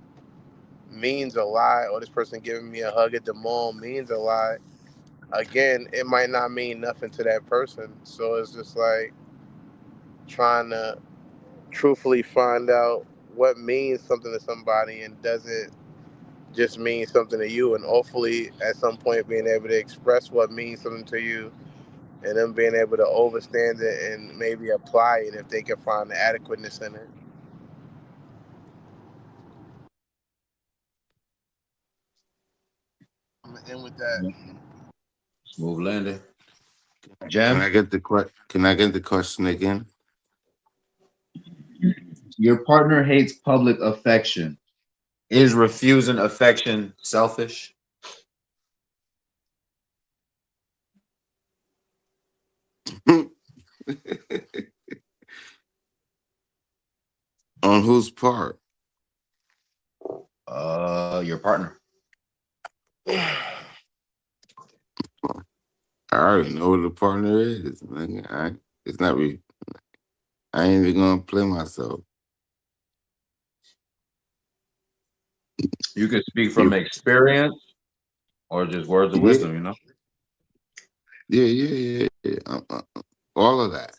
means a lot, or this person giving me a hug at the mall means a lot. Again, it might not mean nothing to that person. So it's just like trying to truthfully find out what means something to somebody and does it just mean something to you, and hopefully at some point being able to express what means something to you and them being able to understand it and maybe apply it if they can find the adequateness in it. I'm gonna end with that. Smooth landing. Can Jam, I get the Can I get the question again? your partner hates public affection. Is refusing affection selfish? On whose part? Your partner. I already know what the partner is. Man. It's not. I ain't even gonna play myself. You could speak from You, experience or just words of yeah, wisdom, you know? yeah. All of that.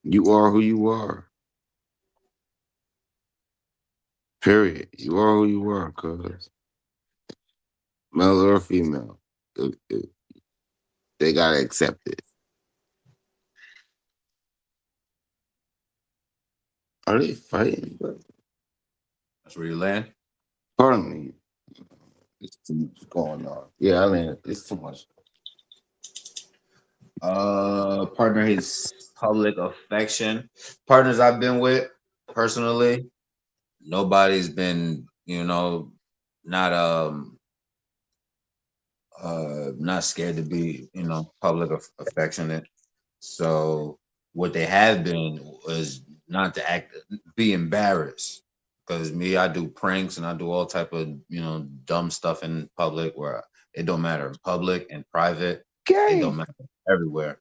You are who you are. Period. You are who you are, cuz male or female, they gotta accept it. Are they fighting? That's where you land. Pardon me. It's too much going on. Yeah, I mean, it's too much. Partner hates public affection. Partners I've been with personally, nobody's been, not not scared to be, public affectionate. So what they have been was not to be embarrassed. Because me, I do pranks and I do all type of, dumb stuff in public where it don't matter in public and private. It don't Gay. matter everywhere.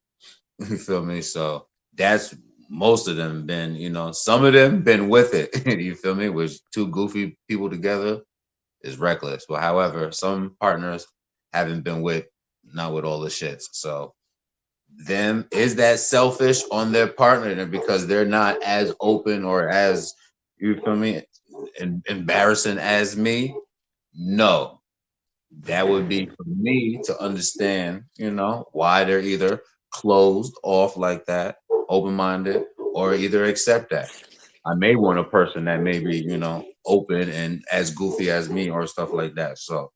You feel me? So that's most of them been, some of them been with it. You feel me? Which two goofy people together is reckless. But however, some partners haven't been with, not with all the shits. So them, is that selfish on their partner because they're not as open or as, you feel me, embarrassing as me? No, that would be for me to understand, why they're either closed off like that, open-minded, or either accept that. I may want a person that may be, open and as goofy as me or stuff like that. So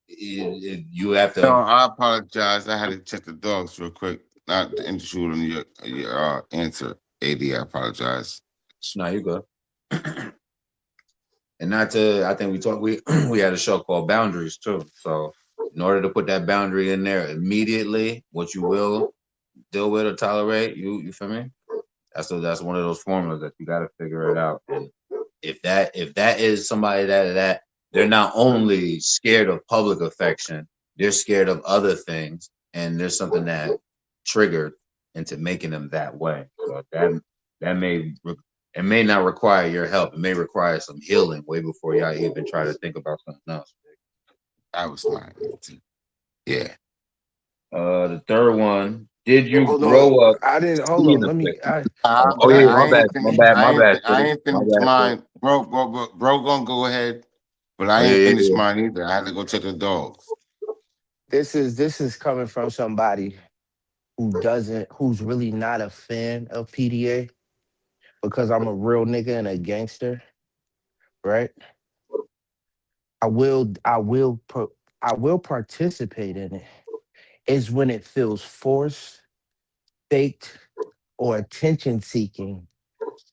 you have No, to. I apologize. I had to check the dogs real quick. Not to intrude on your answer, AD. I apologize. No, you good. And not to, I think we we had a show called Boundaries too. So in order to put that boundary in there immediately, what you will deal with or tolerate, you feel me? That's one of those formulas that you got to figure it out. And if that is somebody that they're not only scared of public affection, they're scared of other things, and there's something that triggered into making them that way. So that it may not require your help. It may require some healing way before y'all even try to think about something else. I was lying. Yeah. The third one, did you Hold on. grow up I didn't. Hold seeing on. Let me. affection? I. Oh yeah, I my bad, ain't my finished. bad, my bad, I Shitty. ain't My finished bad, Shitty. mine. Bro, gonna go ahead. But I Oh yeah, ain't yeah, finished yeah. mine either. I had to go check the dogs. This is coming from somebody who's really not a fan of PDA because I'm a real nigga and a gangster, right? I will. I will participate in it. Is when it feels forced, faked, or attention seeking.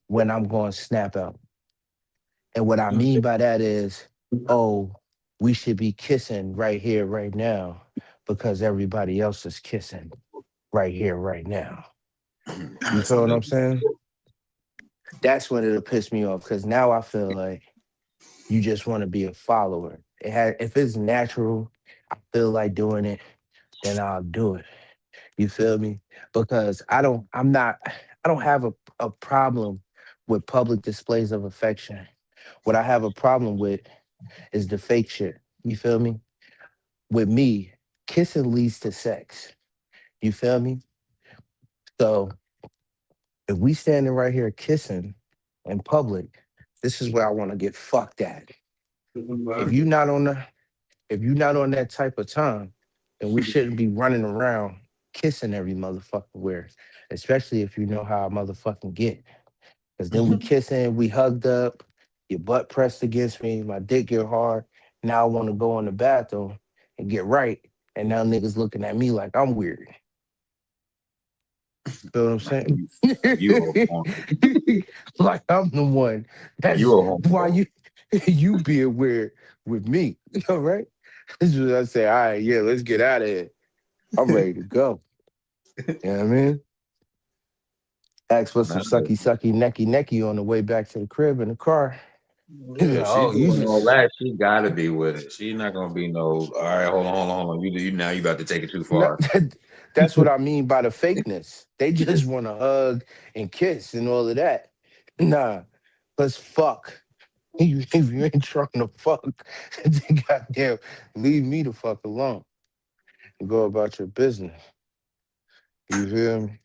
When I'm going to snap out. And what I mean by that is, oh, we should be kissing right here, right now, because everybody else is kissing right here, right now. You That's feel what I'm another. saying? That's when it'll piss me off because now I feel like you just want to be a follower. If it's natural, I feel like doing it, then I'll do it. You feel me? Because I'm not. I don't have a problem with public displays of affection. What I have a problem with is the fake shit. You feel me? With me, kissing leads to sex. You feel me? So if we standing right here kissing in public, this is where I want to get fucked at. If you not on the if you're not on that type of time, then we shouldn't be running around kissing every motherfucker where, especially if you know how I motherfucking get. Cause then we kissing, we hugged up, your butt pressed against me, my dick get hard. Now I want to go in the bathroom and get right. And now niggas looking at me like I'm weird. Feel what I'm saying? You a homo. Like I'm the one. You That's a why homo. you being weird with me. All right. This is what I say. All right, yeah, let's get out of here. I'm ready to go. You know what I mean? Ask for some Nah, sucky, sucky, necky, necky on the way back to the crib in the car. He's like, yeah, she oh, you doing all just that. She gotta be with it. She not gonna be no. All right, hold on. You now you about to take it too no, far. that's what I mean by the fakeness. They just want to hug and kiss and all of that. Nah, let's fuck. If you ain't trying to fuck, then goddamn, leave me the fuck alone and go about your business. You feel me?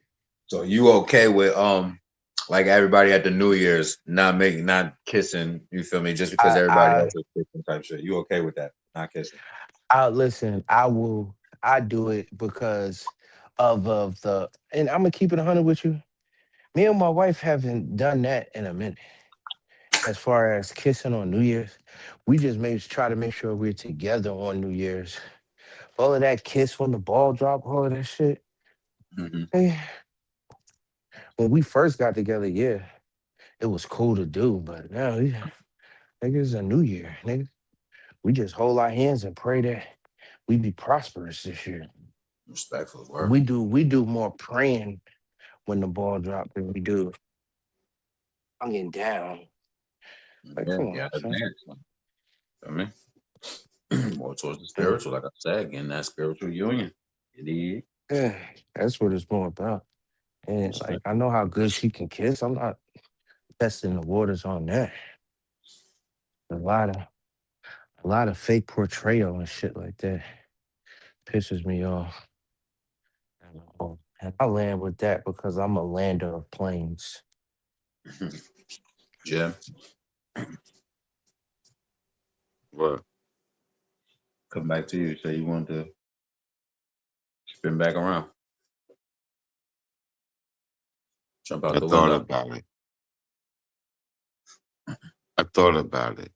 So you okay with like everybody at the New Year's not kissing? You feel me? Just because I everybody I else is kissing type shit. You okay with that? Not kissing. I listen. I will. I do it because of the. And I'm gonna keep it 100 with you. Me and my wife haven't done that in a minute. As far as kissing on New Year's, we just try to make sure we're together on New Year's. All of that kiss when the ball drop, all of that shit. Hmm. eh, When we first got together, yeah, it was cool to do. But now, yeah, nigga, it's a new year, nigga. We just hold our hands and pray that we be prosperous this year. Respectful word. We do more praying when the ball drop than we do hanging down. Like, Yeah, come yeah, on, son. advance. Feel me? More towards the Yeah, spiritual, like I said, getting that spiritual union. Indeed. yeah, that's what it's more about. And like, Respect. I know how good she can kiss. I'm not testing the waters on that. A lot of fake portrayal and shit like that pisses me off. And I land with that because I'm a lander of planes. Jim, What? come back to you. Say you want to spin back around. Jump out I the thought window. about it. I thought about it.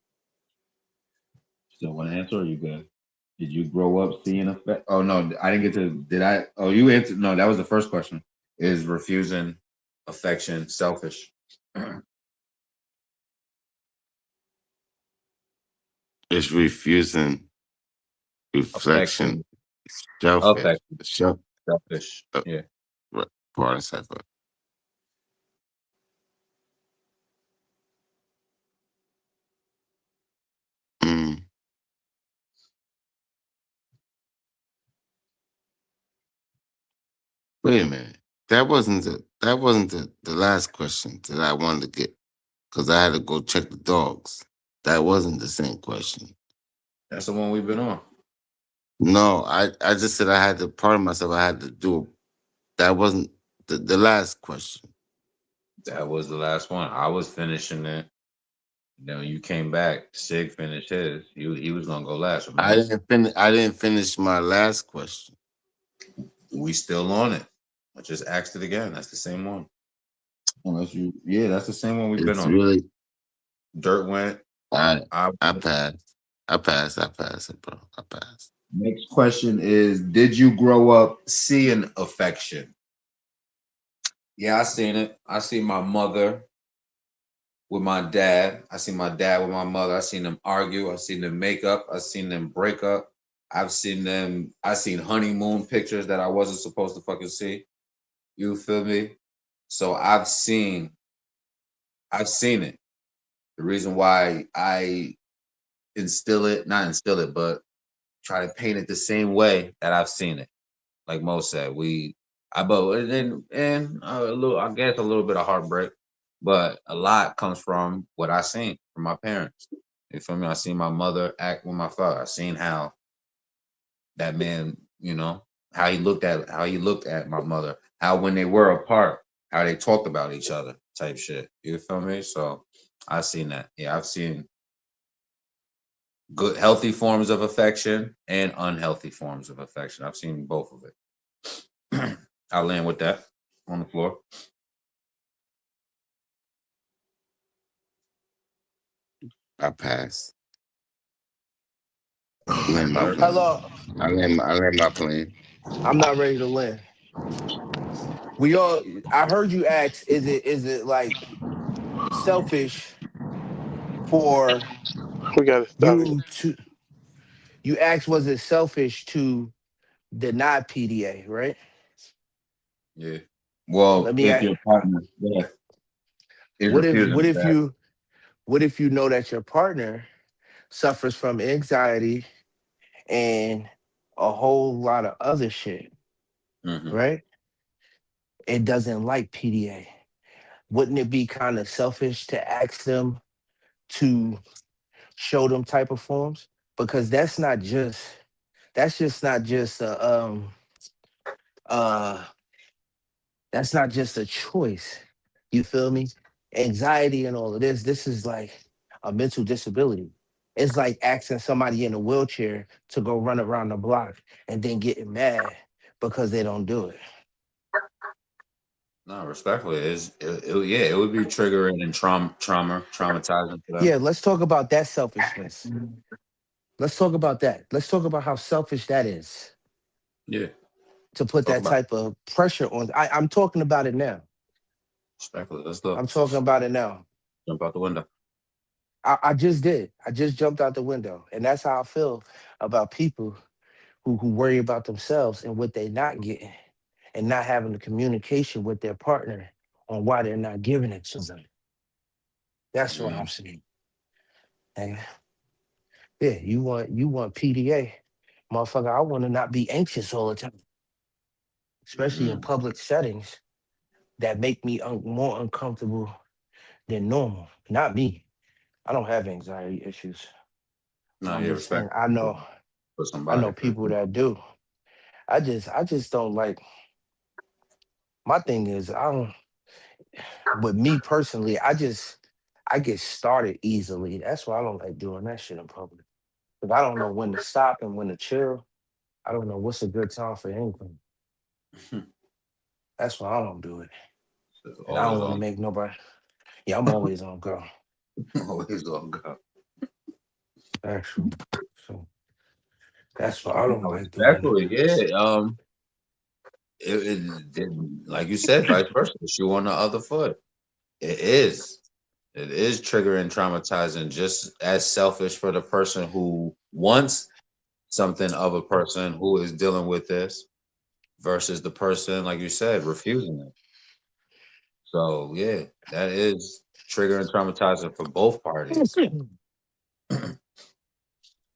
Still want to answer or you good? Did you grow up seeing effect? Oh no, I didn't get to. Did I? Oh, you answered. No, that was the first question. Is refusing affection selfish? It's refusing reflection. Affection, Selfish. affection, selfish. Uh, Yeah. right. Pardon, second. Mm. Wait a minute. That wasn't the last question that I wanted to get because I had to go check the dogs. That wasn't the same question. That's the one we've been on. No, I just said I had to pardon myself. I had to do that wasn't the last question. That was the last one. I was finishing it. Then when you came back, Sig finished his. He was gonna go last. I Remember? didn't finish. I didn't finish my last question. We still on it. I just asked it again. That's the same one. Unless you, yeah, that's the same one we've been It's on. really Dirt went. I I I passed. I passed it, bro. I passed. Next question is: did you grow up seeing affection? Yeah, I seen it. I seen my mother with my dad. I seen my dad with my mother. I seen them argue. I seen them make up. I seen them break up. I've seen them. I seen honeymoon pictures that I wasn't supposed to fucking see. You feel me? So I've seen it. The reason why I not instill it, but try to paint it the same way that I've seen it. Like Mo said, but and a little, I guess, a little bit of heartbreak, but a lot comes from what I seen from my parents. You feel me? I seen my mother act with my father. I seen how that man, how he looked at my mother, how when they were apart, how they talked about each other, type shit. You feel me? So I seen that. Yeah, I've seen good, healthy forms of affection and unhealthy forms of affection. I've seen both of it. I'll land with that on the floor. I pass. Land my Larry? plane. Hello. I land my plane. I'm not ready to land. We all. I heard you ask. Is it like selfish for we gotta stop it. You to? You asked, was it selfish to deny PDA? Right. Yeah. Let Well, me if ask. your partner, yeah, is What if? refusing What to if back. you? What if you know that your partner suffers from anxiety and a whole lot of other shit? Hmm. Right. It doesn't like PDA. Wouldn't it be kind of selfish to ask them to show them type of forms? Because that's just not just uh that's not just a choice. You feel me? Anxiety and all of this is like a mental disability. It's like asking somebody in a wheelchair to go run around the block and then getting mad because they don't do it. No, respectfully, yeah, it would be triggering and traumatizing for them. Yeah, let's talk about that selfishness. Let's talk about that. Let's talk about how selfish that is Yeah, to put talk that about it. type of pressure on. I'm talking about it now. Respectfully. Let's go. I'm talking about it now. Jump out the window. I just did. I just jumped out the window. And that's how I feel about people who worry about themselves and what they're not getting and not having the communication with their partner on why they're not giving it to them. That's what I'm Mm, saying. And yeah, you want PDA. Motherfucker, I want to not be anxious all the time, especially in mm. public settings that make me more uncomfortable than normal. Not me. I don't have anxiety issues. But No, I'm yeah, just saying respect for I know somebody for people sure. that do. I just don't like my thing is I don't with me personally, I get started easily. That's why I don't like doing that shit in public. Because I don't know when to stop and when to chill. I don't know what's a good time for anything. That's why I don't do it. It's And I don't always want to on, make nobody. Yeah, I'm always on go. always on go. Actually. So that's why I don't No, like doing it. respectfully, yeah. Like you said, vice versa. The shoe on the other foot. It is. It is triggering, traumatizing, just as selfish for the person who wants something of a person who is dealing with this versus the person, like you said, refusing it. So yeah, that is triggering, traumatizing for both parties.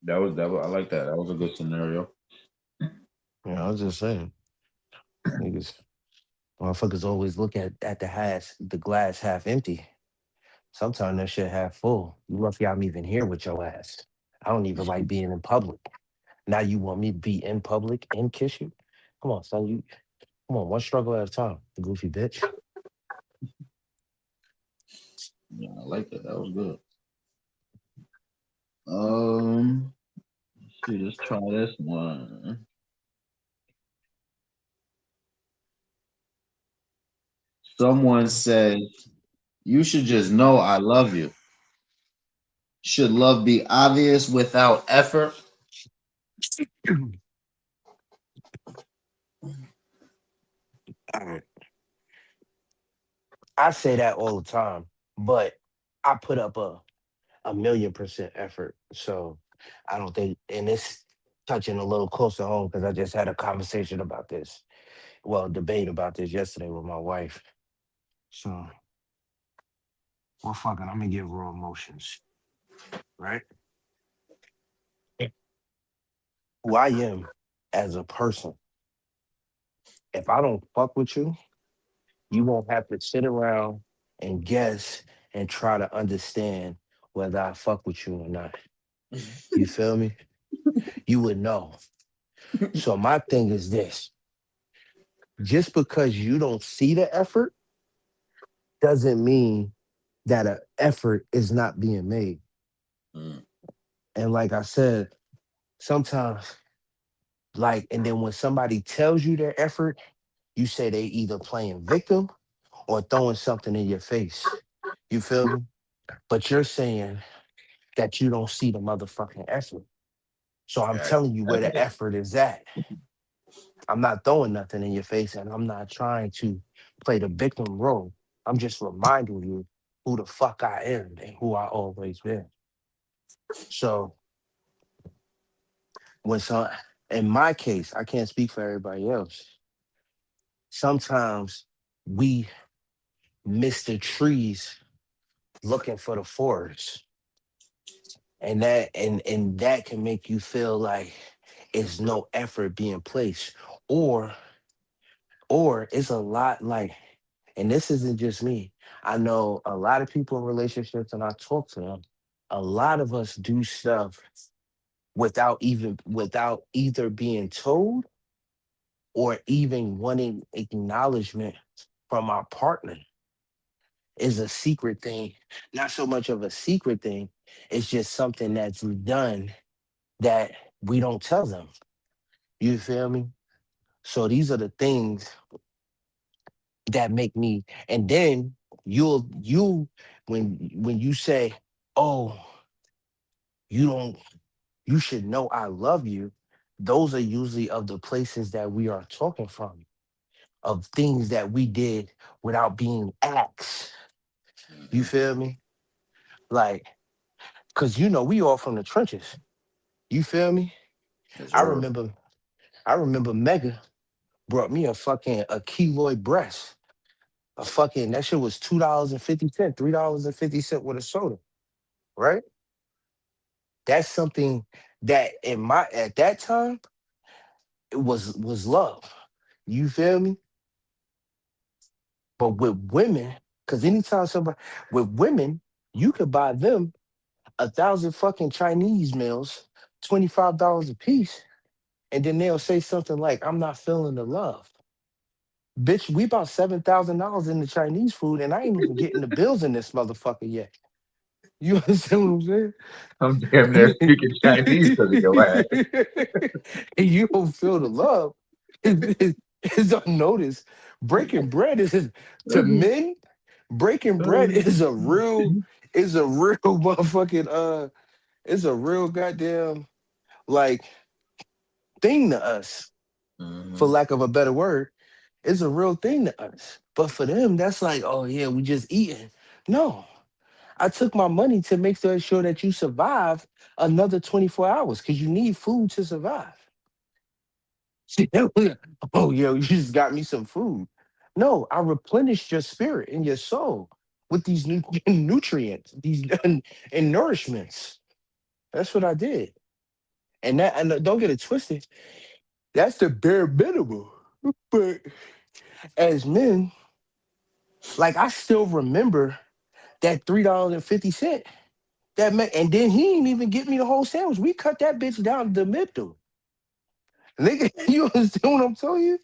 That was I like that. That was a good scenario. Yeah, I was just saying. Niggas, motherfuckers always look at the glass half empty. Sometimes that shit half full. You lucky I'm even here with your ass. I don't even like being in public. Now you want me to be in public and kiss you? Come on, son. You come on, one struggle at a time, you goofy bitch. Yeah, I like that. That was good. Um, let's see. Let's try this one. Someone says you should just know I love you. Should love be obvious without effort? I say that all the time, but I put up a million% effort. So I don't think, and it's touching a little closer home because I just had a conversation about this. Well, debate about this yesterday with my wife. So, well, fuck it. I'm gonna get raw emotions, right? Who I am as a person If I don't fuck with you, you won't have to sit around and guess and try to understand whether I fuck with you or not. You feel me? You would know. So my thing is this: just because you don't see the effort doesn't mean that an effort is not being made. Mm, And like I said, sometimes, like, and then when somebody tells you their effort, you say they either playing victim or throwing something in your face. You feel me? But you're saying that you don't see the motherfucking effort. So I'm yeah. telling you where the effort is at. I'm not throwing nothing in your face and I'm not trying to play the victim role. I'm just reminding you who the fuck I am and who I always been. So when some in my case, I can't speak for everybody else. Sometimes we miss the trees looking for the forest. And that can make you feel like it's no effort being placed. Or or it's a lot like, and this isn't just me. I know a lot of people in relationships and I talk to them. A lot of us do stuff without either being told or even wanting acknowledgement from our partner is a secret thing. Not so much of a secret thing, it's just something that's done that we don't tell them. You feel me? So these are the things that make me, and then you when you say, oh, you don't, you should know I love you, those are usually of the places that we are talking from, of things that we did without being asked. You mm-hmm. feel me? Like, cause we all from the trenches. You feel me? Yes, I sir. remember I remember Mega brought me a keloid breast. A fucking that shit was $2.50, $3.50 with a soda, right? That's something that in my at that time it was love. You feel me? But with women, because anytime somebody with women, you could buy them 1,000 fucking Chinese meals, $25 a piece, and then they'll say something like, "I'm not feeling the love." Bitch, we bought $7,000 in the Chinese food, and I ain't even getting the bills in this motherfucker yet. You understand what I'm saying? I'm damn near speaking Chinese because of your ass. And you don't feel the love. It's unnoticed. Breaking bread is to men. Breaking bread is a real motherfucking it's a real goddamn like thing to us, for Mm-hmm. lack of a better word. It's a real thing to us. But for them, that's like, oh yeah, we just eating. No, I took my money to make sure that you survive another 24 hours because you need food to survive. Oh, yo, you just got me some food. No, I replenished your spirit and your soul with these nutrients, these and nourishments. That's what I did. And don't get it twisted. That's the bare minimum. But as men, like I still remember that $3.50. That man, and then he didn't even get me the whole sandwich. We cut that bitch down the middle. Nigga, you understand what I'm telling you?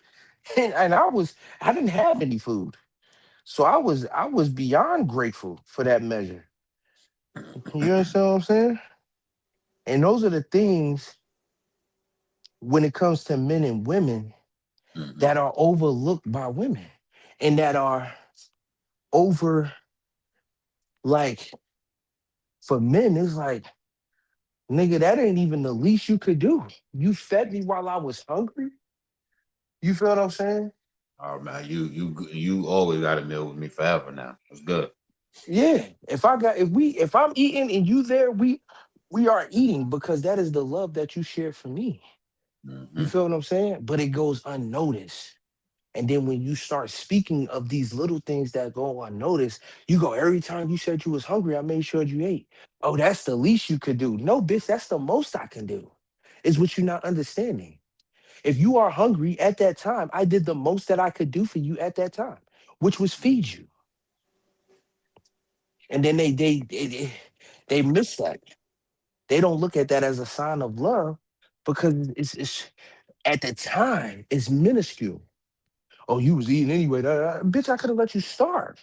And I didn't have any food. So I was beyond grateful for that measure. You understand what I'm saying? And those are the things when it comes to men and women Mm-hmm. that are overlooked by women and that are over, like, for men, it's like, nigga, that ain't even the least you could do. You fed me while I was hungry. You feel what I'm saying? Oh man, you always got a meal with me forever now. That's good. Yeah. If I'm eating and you there, we are eating because that is the love that you share for me. You Mm-hmm. feel what I'm saying? But it goes unnoticed. And then when you start speaking of these little things that go unnoticed, you go, every time you said you was hungry, I made sure you ate. Oh, that's the least you could do. No, bitch, that's the most I can do. Is what you're not understanding. If you are hungry at that time, I did the most that I could do for you at that time, which was feed you. And then they miss that. They don't look at that as a sign of love because it's at the time it's minuscule. Oh, you was eating anyway. Bitch, I could have let you starve.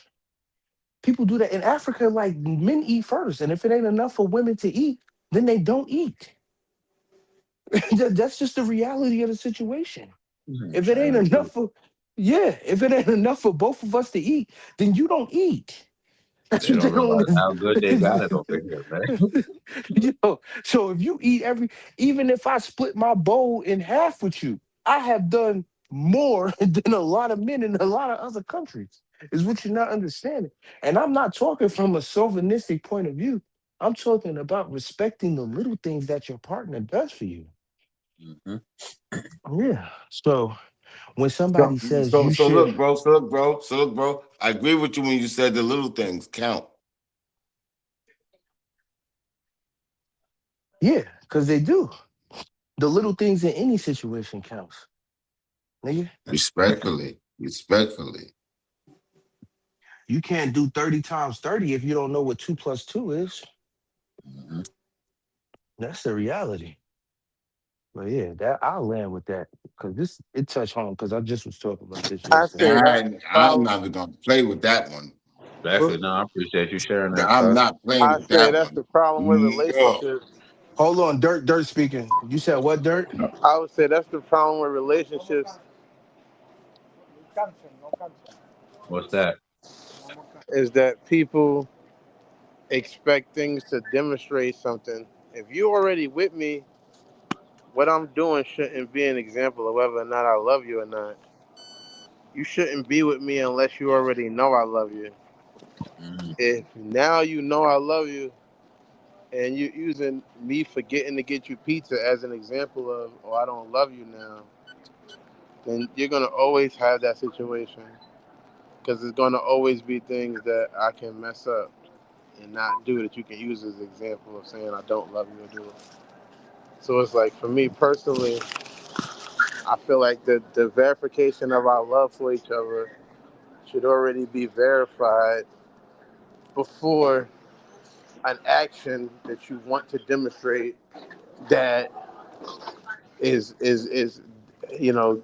People do that in Africa. Like men eat first, and if it ain't enough for women to eat, then they don't eat. That's just the reality of the situation. If it ain't China enough too. for, yeah, if it ain't enough for both of us to eat, then you don't eat. That's They what they don't don't. realize how good they got it over here, man. So if you eat even if I split my bowl in half with you, I have done more than a lot of men in a lot of other countries. Is what you're not understanding. And I'm not talking from a chauvinistic point of view. I'm talking about respecting the little things that your partner does for you. Hmm. Yeah. So when So, somebody says so, you so should, look, bro. So look, bro. So look, bro. I agree with you when you said the little things count. yeah, because they do. The little things in any situation counts. Nigga, Respectfully, respectfully. you can't do 30 times 30 if you don't know what 2 plus 2 is. Hmm. That's the reality. But yeah, that I'll land with that because this it touched home because I just was talking about this I yesterday. say that's the I'm problem. not even gonna play with that one. Definitely, no. I appreciate you sharing that, I'm cuz. not playing I with say that that's one. the problem with No. relationships. Hold on, Dirt speaking. You said what, Dirt? I would say that's the problem with relationships What's that? is that people expect things to demonstrate something. If you already with me, what I'm doing shouldn't be an example of whether or not I love you or not. You shouldn't be with me unless you already know I love you. Mm. If now you know I love you and you're using me forgetting to get you pizza as an example of, oh, I don't love you now, then you're going to always have that situation because there's going to always be things that I can mess up and not do that you can use as an example of saying I don't love you or do it. So it's like for me personally, I feel like the verification of our love for each other should already be verified before an action that you want to demonstrate that is you know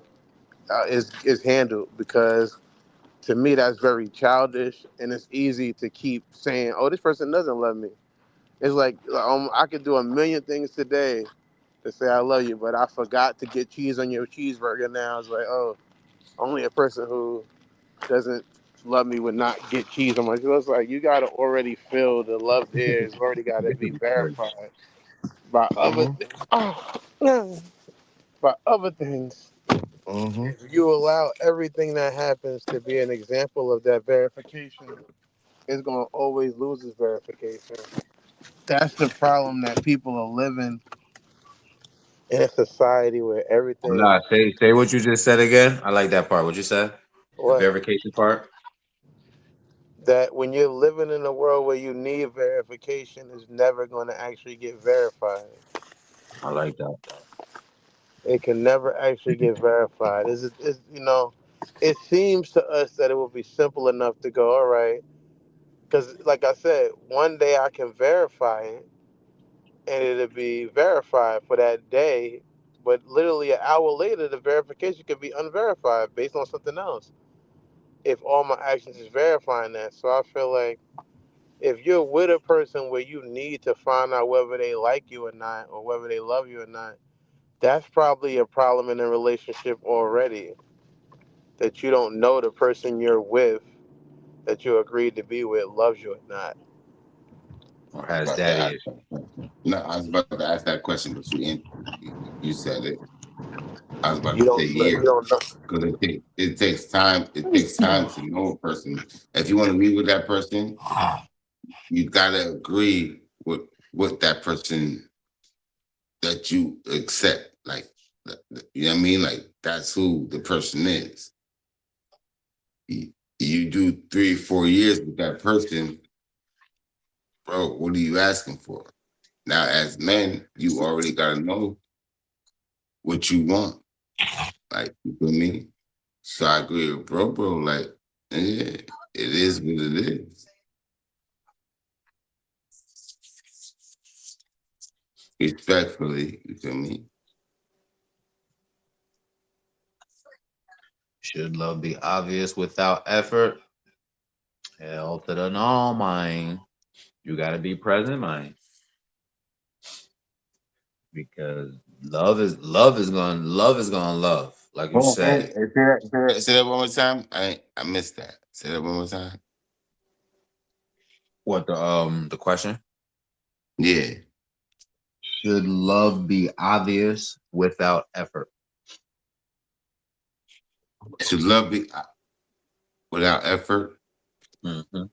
is handled, because to me that's very childish and it's easy to keep saying, oh, this person doesn't love me. It's like I could do a million things today to say I love you, but I forgot to get cheese on your cheeseburger. Now it's like, oh, only a person who doesn't love me would not get cheese on my. So it's like you gotta already feel the love there. It's already gotta be verified by other Mm-hmm. by other things. Mm-hmm. If you allow everything that happens to be an example of that verification, it's gonna always lose its verification. That's the problem, that people are living in a society where everything. Nah, say what you just said again. I like that part. What you said? The What? verification part. That when you're living in a world where you need verification, is never going to actually get verified. I like that. It can never actually get verified. It seems to us that it would be simple enough to go, all right, because like I said, one day I can verify it and it'll be verified for that day, but literally an hour later, the verification could be unverified based on something else. If all my actions is verifying that, so I feel like if you're with a person where you need to find out whether they like you or not, or whether they love you or not, that's probably a problem in a relationship already. That you don't know the person you're with, that you agreed to be with, loves you or not. Or I was has about to daddy ask issues. that question. No, I was about to ask that question, but you said it. I was about You to say don't. You years don't know. because it takes time. It takes time to know a person. If you want to be with that person, you gotta agree with that person that you accept. Like, you know what I mean? Like that's who the person is. You, you do 3 or 4 years with that person, bro. What are you asking for? Now, as men, you already gotta know what you want. Like, you feel me? So I agree with bro. Like, yeah, it is what it is. Respectfully, you feel me? Should love be obvious without effort? Hell to the no, mind. You gotta be present, mind. Because love is gonna love. Like you Oh, said. say that one more time. I missed that. Say that one more time. What the question? Yeah. Should love be obvious without effort? Should love be without effort? Mm-hmm.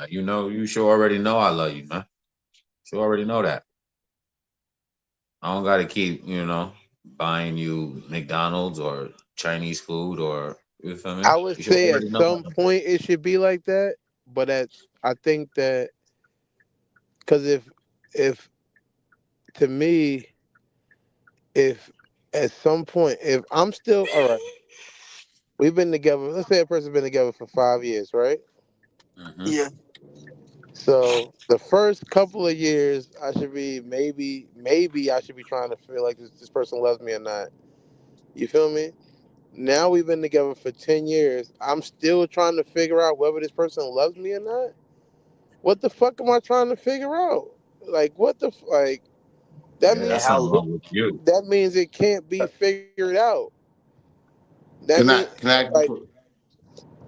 You know, you should already know I love you, man. You already know that. I don't gotta keep, buying you McDonald's or Chinese food or you feel me? I would You should say at already know some that. point it should be like that, but I think that because if to me, if at some point, if I'm still all right, we've been together. Let's say a person's been together for 5 years, right? Mm-hmm. Yeah. So the first couple of years, I should be maybe I should be trying to feel like this person loves me or not. You feel me? Now we've been together for 10 years. I'm still trying to figure out whether this person loves me or not. What the fuck am I trying to figure out? Like what like that Yeah, And that's means something how wrong with you. that means it can't be figured out. That Can mean I can I ask like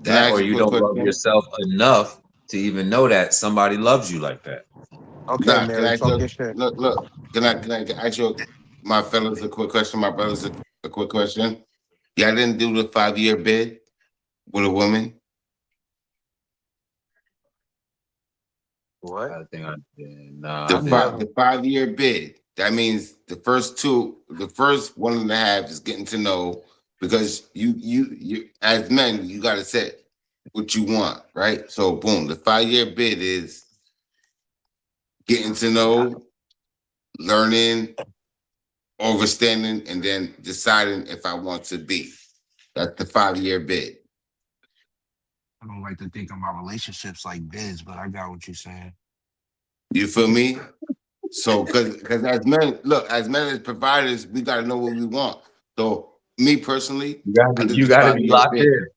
can I That or ask a you quick don't love question? yourself enough to even know that somebody loves you like that. okay, Nah, can Mary, I ask talk you your shit. look, can I ask you my fellas a quick question, my brothers a quick question? Y'all didn't do the 5 year bid with a woman? What? I think I did. Nah, The I I've didn't. five never. the 5 year bid. That means the first 1.5 is getting to know because you as men, you gotta set what you want, right? So boom, the 5 year bid is getting to know, learning, understanding, and then deciding if I want to be. That's the 5 year bid. I don't like to think of my relationships like bids, but I got what you're saying. You feel me? So, because as men as providers, we got to know what we want. So, me personally, You gotta I be do you the gotta five be year locked bid. in.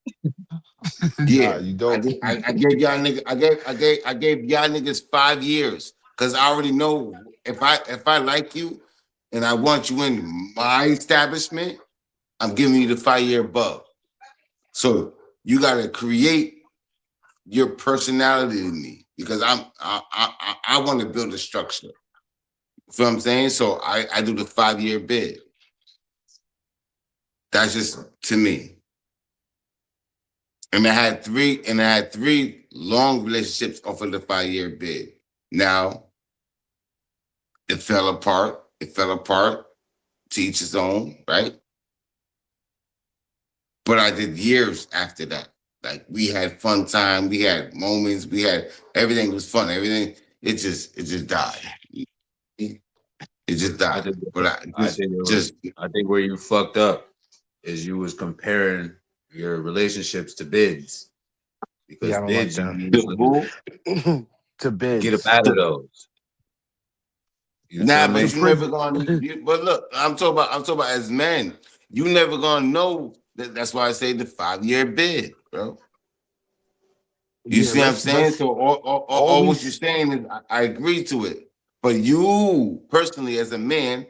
Nah, Yeah, you don't. I gave y'all niggas, I gave y'all niggas 5 years because I already know if I like you and I want you in my establishment, I'm giving you the 5 year bug. So you got to create your personality in me because I want to build a structure. You feel what I'm saying? So I do the 5 year bid. That's just to me. And I had three long relationships off of the 5 year bid. Now it fell apart. It fell apart to each his own, right? But I did years after that. Like we had fun time, we had moments, we had everything was fun. Everything it just died. It just I died. think But I I think it was just I think where you fucked up is you was comparing your relationships to bids Yeah, because I don't like bids you that. can easily who? To get up bids. out of those. You Nah, feel but To me? you pre. never gonna. But look, I'm talking about as men. You never gonna know. That's why I say the 5 year bid, bro. You Yeah, see what I'm saying? let's So all what you're always. saying is I agree to it. But you personally, as a man,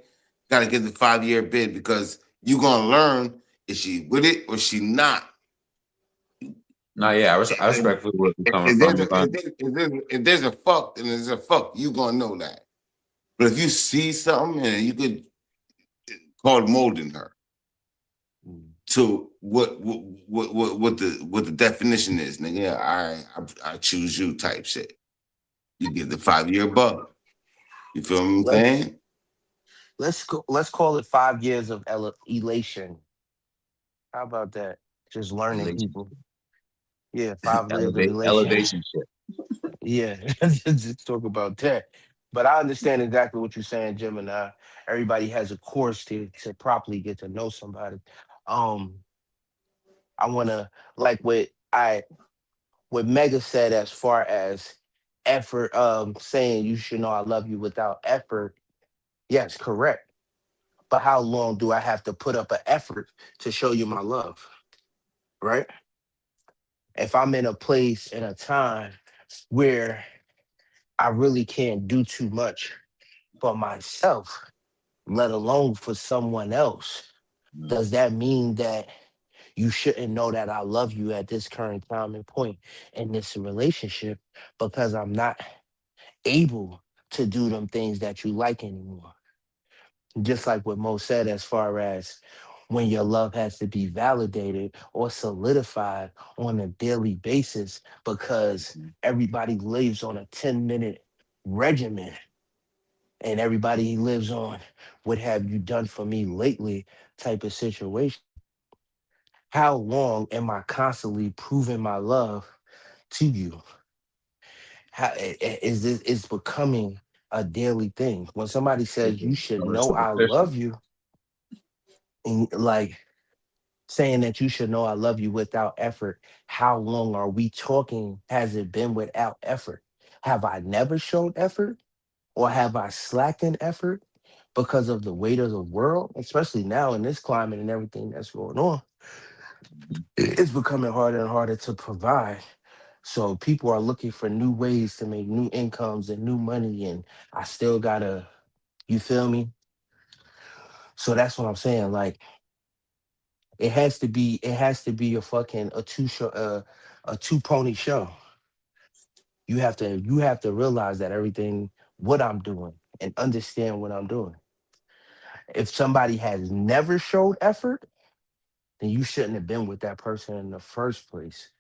gotta get the 5 year bid because you gonna learn is she with it or she not. No, yeah, I If, respectfully where you're coming if from. there's a if there's a fuck, then there's a fuck. You gonna know that. But if you see something and you could call it molding her to what the definition is, nigga. Yeah, I choose you type shit. You get the 5 year bug. You feel what I'm Let's saying? let's call it 5 years of elation. How about that? Just learning Elation, people. Yeah, 5 years of elation. elevation shit. Yeah, just talk about that. But I understand exactly what you're saying, Gemini. Everybody has a course to properly get to know somebody. Um, I wanna like what Mega said as far as effort, saying you should know I love you without effort. Yes, correct. But how long do I have to put up an effort to show you my love? Right? If I'm in a place and a time where I really can't do too much for myself, let alone for someone else, Mm, does that mean that you shouldn't know that I love you at this current time and point in this relationship because I'm not able to do them things that you like anymore? Just like what Mo said, as far as when your love has to be validated or solidified on a daily basis because mhm, everybody lives on a 10-minute regimen and everybody lives on what have you done for me lately type of situation. How long am I constantly proving my love to you? How is this? It's becoming a daily thing. When somebody says you should becoming know I superficial. love you, and like saying that you should know I love you without effort, how long are we talking? Has it been without effort? Have I never showed effort, or have I slacked in effort because of the weight of the world, especially now in this climate and everything that's going on? Mhm. It's becoming harder and harder to provide. So people are looking for new ways to make new incomes and new money, and I still gotta, you feel me? So that's what I'm saying. Like it has to be a fucking a two pony show. You have to realize that everything what I'm doing and understand what I'm doing. If somebody has never showed effort, then you shouldn't have been with that person in the first place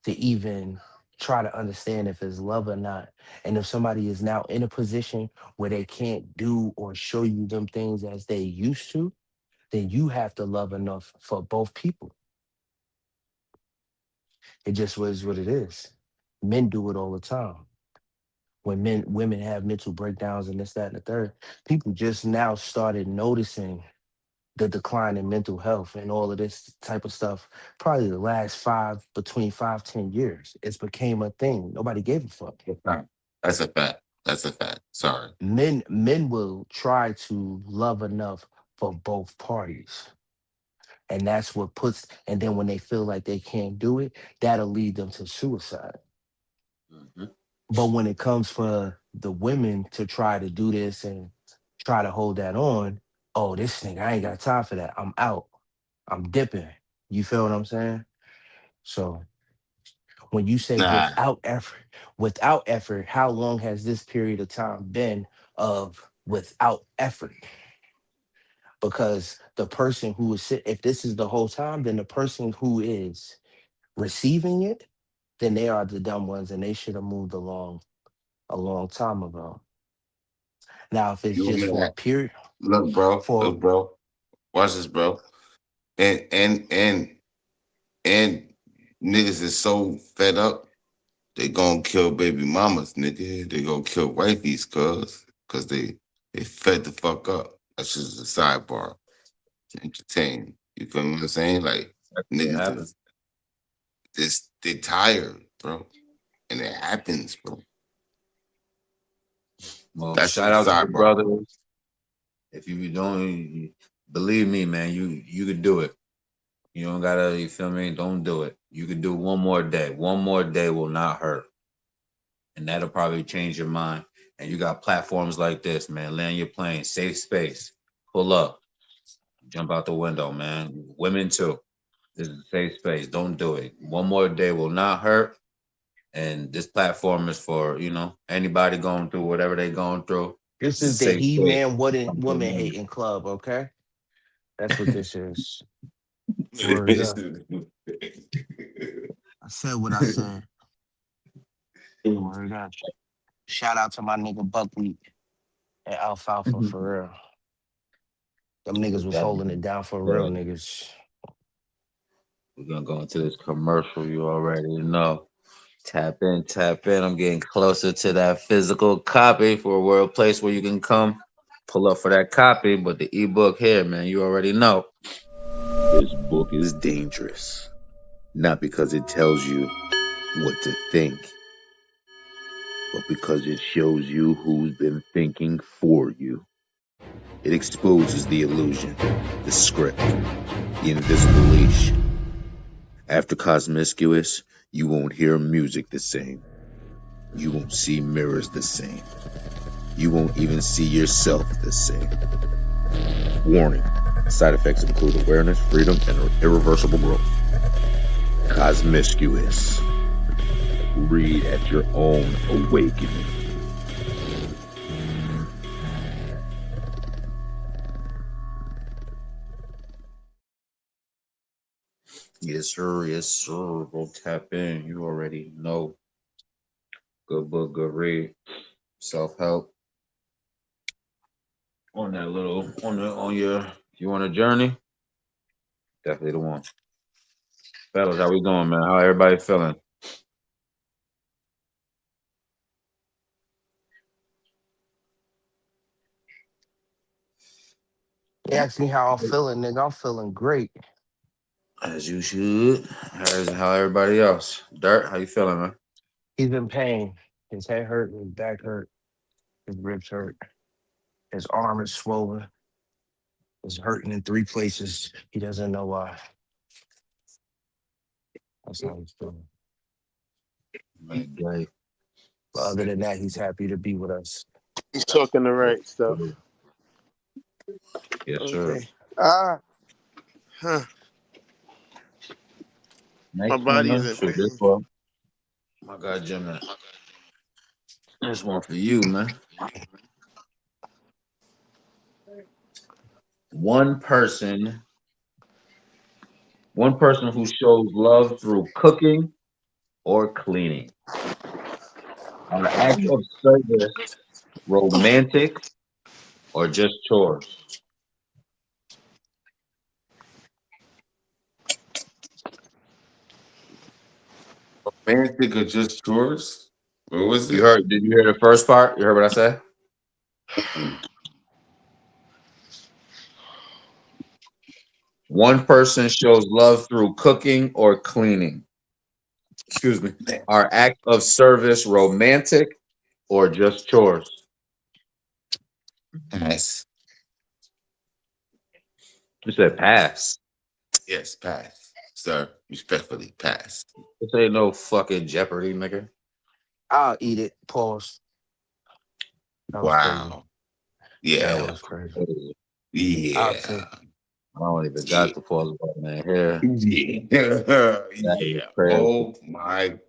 to even try to understand if it's love or not. And if somebody is now in a position where they can't do or show you them things as they used to, then you have to love enough for both people. It just was what it is. Men do it all the time. When women have mental breakdowns and this, that, and the third, people just now started noticing the decline in mental health and all of this type of stuff. Probably the last between 5, 10 years, it's became a thing. Nobody gave a fuck. That's a fact. That's a fact. Sorry. Men will try to love enough for both parties. And that's what puts, and then when they feel like they can't do it, that'll lead them to suicide. Mhm. But when it comes for the women to try to do this and try to hold that on, oh, this thing, I ain't got time for that. I'm out. I'm dipping. You feel what I'm saying? So when you say Nah. without effort, how long has this period of time been of without effort? Because the person who is if this is the whole time, then the person who is receiving it, then they are the dumb ones and they should have moved along a long time ago. Now, if it's You want just me for a to period, look, bro. for Look, bro. Watch this, bro. And niggas is so fed up, they gonna kill baby mamas, nigga. They gonna kill wifeys, cause they fed the fuck up. That's just a sidebar to entertain. You feel me what I'm saying? Like It niggas happens. is this they tired, bro. And it happens, bro. Well, That's shout just a out to the sidebar. brothers. If you be doing, believe me, man, you could do it. You don't gotta, you feel me? Don't do it. You could do one more day. One more day will not hurt, and that'll probably change your mind. And you got platforms like this, man. Land your plane, safe space, pull up, jump out the window, man. Women too. This is a safe space. Don't do it. One more day will not hurt. And this platform is for, anybody going through whatever they going through. this This is is a the safe space. He-Man Come to woman women. hating club, okay? That's what this is. Word up. I said what I said. Word up. Shout out to my nigga Buckwheat and Alfalfa for real. Them niggas With was that holding it being down for real said, niggas. we're gonna go into this commercial. You already know. Tap in, tap in. I'm getting closer to that physical copy for a world place where you can come pull up for that copy. But the ebook here, man, you already know. This book is dangerous. Not because it tells you what to think, but because it shows you who's been thinking for you. It exposes the illusion, the script, the invisible leash. After Cosmiscuous, you won't hear music the same. You won't see mirrors the same. You won't even see yourself the same. Warning. Side effects include awareness, freedom, and irreversible growth. Cosmiscuous. Read at your own awakening. Yes, sir. Yes, sir. Go tap in. You already know. Good book, good read. Self help. On that little, on your, if you want a journey, definitely the one. Fellas, how we doing, man? How everybody feeling? They asked me how I'm feeling, nigga. I'm feeling great. As you should. How everybody else? Dirt, how you feeling, man? He's in pain. His head hurt, his back hurt, his ribs hurt, his arm is swollen. It's hurting in 3 places. He doesn't know why. That's how he's feeling. Man, gay. But other than that, he's happy to be with us. He's talking the right stuff. Yes, sir. Okay. Ah, huh. My Next one, body is man. in Shoot, this pain. one. My God, Jim, man. This one for you, man. One person, one person who shows love through cooking or cleaning. Are acts of service romantic or just chores? Romantic or just chores? What was You it? heard? Did you hear the first part? You heard what I said? One person shows love through cooking or cleaning. Excuse me. Are acts of service romantic or just chores? Pass. You said pass. Yes, pass. Sir, respectfully, pass. This ain't no fucking Jeopardy, nigga. I'll eat it. Pause. That was crazy. Wow. That Yeah. was crazy. I I'll Yeah. take. don't even Yeah. got the pause button in here. Yeah. That is Yeah. crazy. Oh my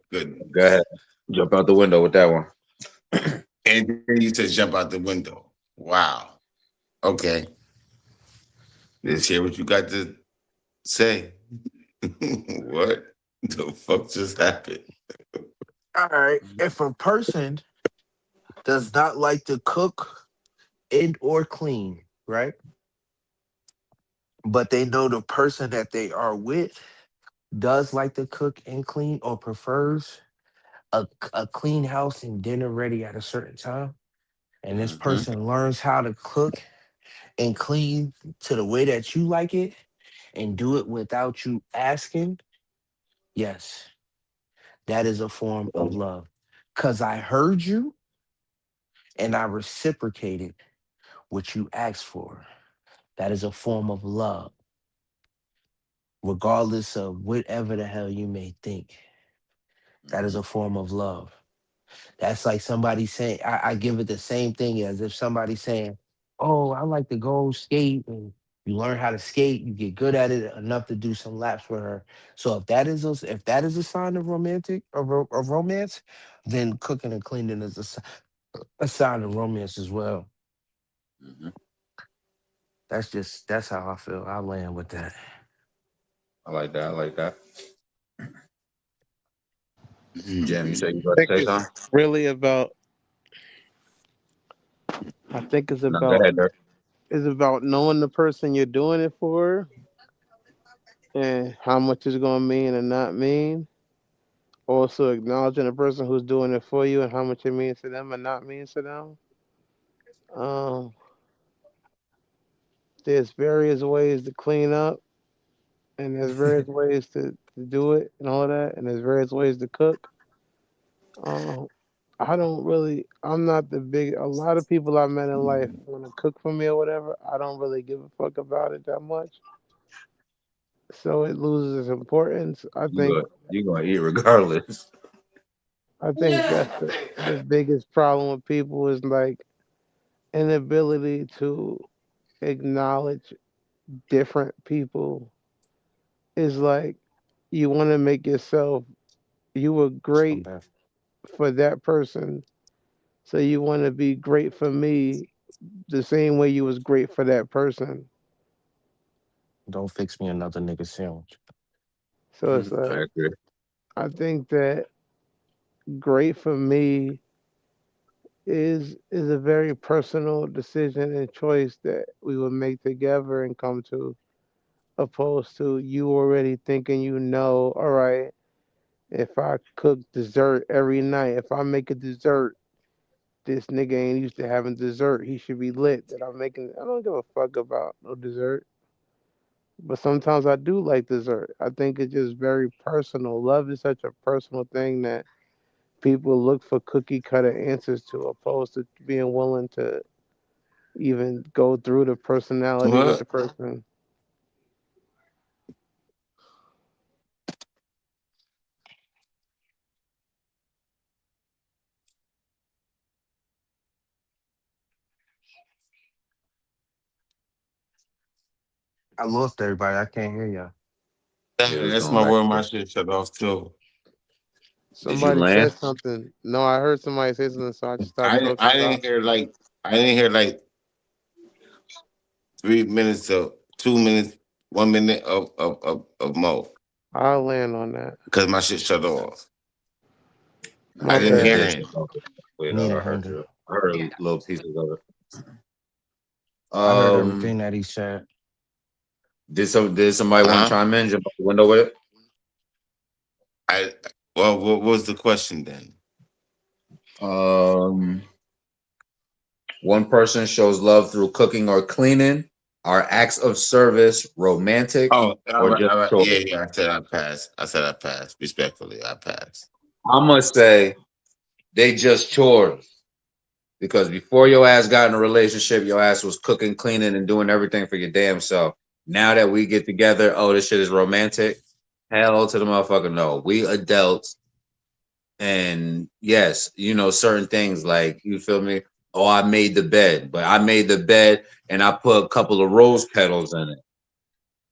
Go ahead. goodness. Jump out the window with that one. And then you said jump out the window. Wow. Okay. Let's hear what you got to say. What the fuck just happened? All right. If a person does not like to cook and or clean, right? But they know the person that they are with does like to cook and clean or prefers a clean house and dinner ready at a certain time, and this Mm-hmm. person learns how to cook and clean to the way that you like it and do it without you asking, yes, that is a form of love. Because I heard you and I reciprocated what you asked for. That is a form of love, regardless of whatever the hell you may think. That is a form of love. That's like somebody saying, I give it the same thing as if somebody's saying, oh, I like to go skate. And you learn how to skate, you get good at it enough to do some laps with her. So if that is a sign of romantic of romance, then cooking and cleaning is a sign of romance as well. Mm-hmm. That's how I feel. I land with that. I like that. I like that. Jam, you say you I about think to say it's something? really about. I think No, go ahead, Dirk. it's about knowing the person you're doing it for and how much it's gonna mean and not mean, also acknowledging the person who's doing it for you and how much it means to them and not means to them. Um, there's various ways to clean up, and there's various ways to do it and all of that, and there's various ways to cook. Um, I don't really, I'm not the big, a lot of people I met in life want to cook for me or whatever. I don't really give a fuck about it that much. So it loses its importance. You gonna eat regardless. I think that's the biggest problem with people is like inability to acknowledge different people. Is like you want to make yourself, you were I'm great bad. for that person, so you want to be great for me the same way you was great for that person. Don't fix me another nigga sandwich. So it's I like agree. I think that great for me is a very personal decision and choice that we would make together and come to, opposed to you already thinking all right, if I cook dessert every night, if I make a dessert, this nigga ain't used to having dessert. He should be lit that I'm making. I don't give a fuck about no dessert. But sometimes I do like dessert. I think it's just very personal. Love is such a personal thing that people look for cookie cutter answers to, opposed to being willing to even go through the personality with the What? person. I lost everybody. I can't hear y'all. Yeah, it's That's going my back. word. My shit shut off too. Did you Somebody land? said something. No, I heard somebody say something, so I just stopped I talking. I didn't hear like I didn't hear like 3 minutes of 2 minutes, 1 minute of Mo I'll land on that. because my shit shut off. Nah, I My yeah, didn't it bad. hear did shut him. off. Wait, Me I and heard Hinder. you. I heard little pieces of it. I heard Um, everything that he said. did somebody want to Huh? chime in? Jump out the window with it? I well, what was the question then? Um, one person shows love through cooking or cleaning. Are acts of service romantic Oh, or just all right. chores? Yeah, yeah. I said I passed. I said I passed. Respectfully, I passed. I must say they just chores because before your ass got in a relationship, your ass was cooking, cleaning, and doing everything for your damn self. Now that we get together, oh, this shit is romantic. Hell to the motherfucker, no. We adults, and yes, certain things like you feel me. Oh, I made the bed, but I made the bed and I put a couple of rose petals in it.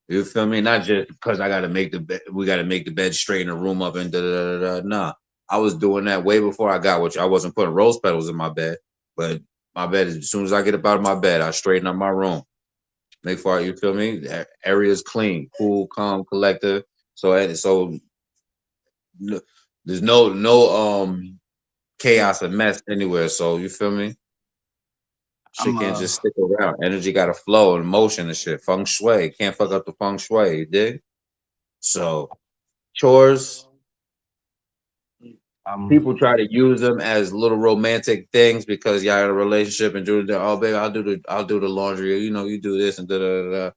You feel me? Not just because I got to make the bed. We got to make the bed, straighten the room up, and da da da da. Nah, I was doing that way before I got what I wasn't putting rose petals in my bed, but my bed. As soon as I get up out of my bed, I straighten up my room. Make sure you feel me. The area's clean, cool, calm, collective. So no, there's no chaos and mess anywhere. So you feel me? I'm Shit can't just stick around. Energy got to flow and motion and shit. Feng shui can't fuck up the feng shui. You dig? So chores, I'm people try to use them as little romantic things because y'all in a relationship and do the, oh baby, I'll do the laundry. You do this and da da da. Da.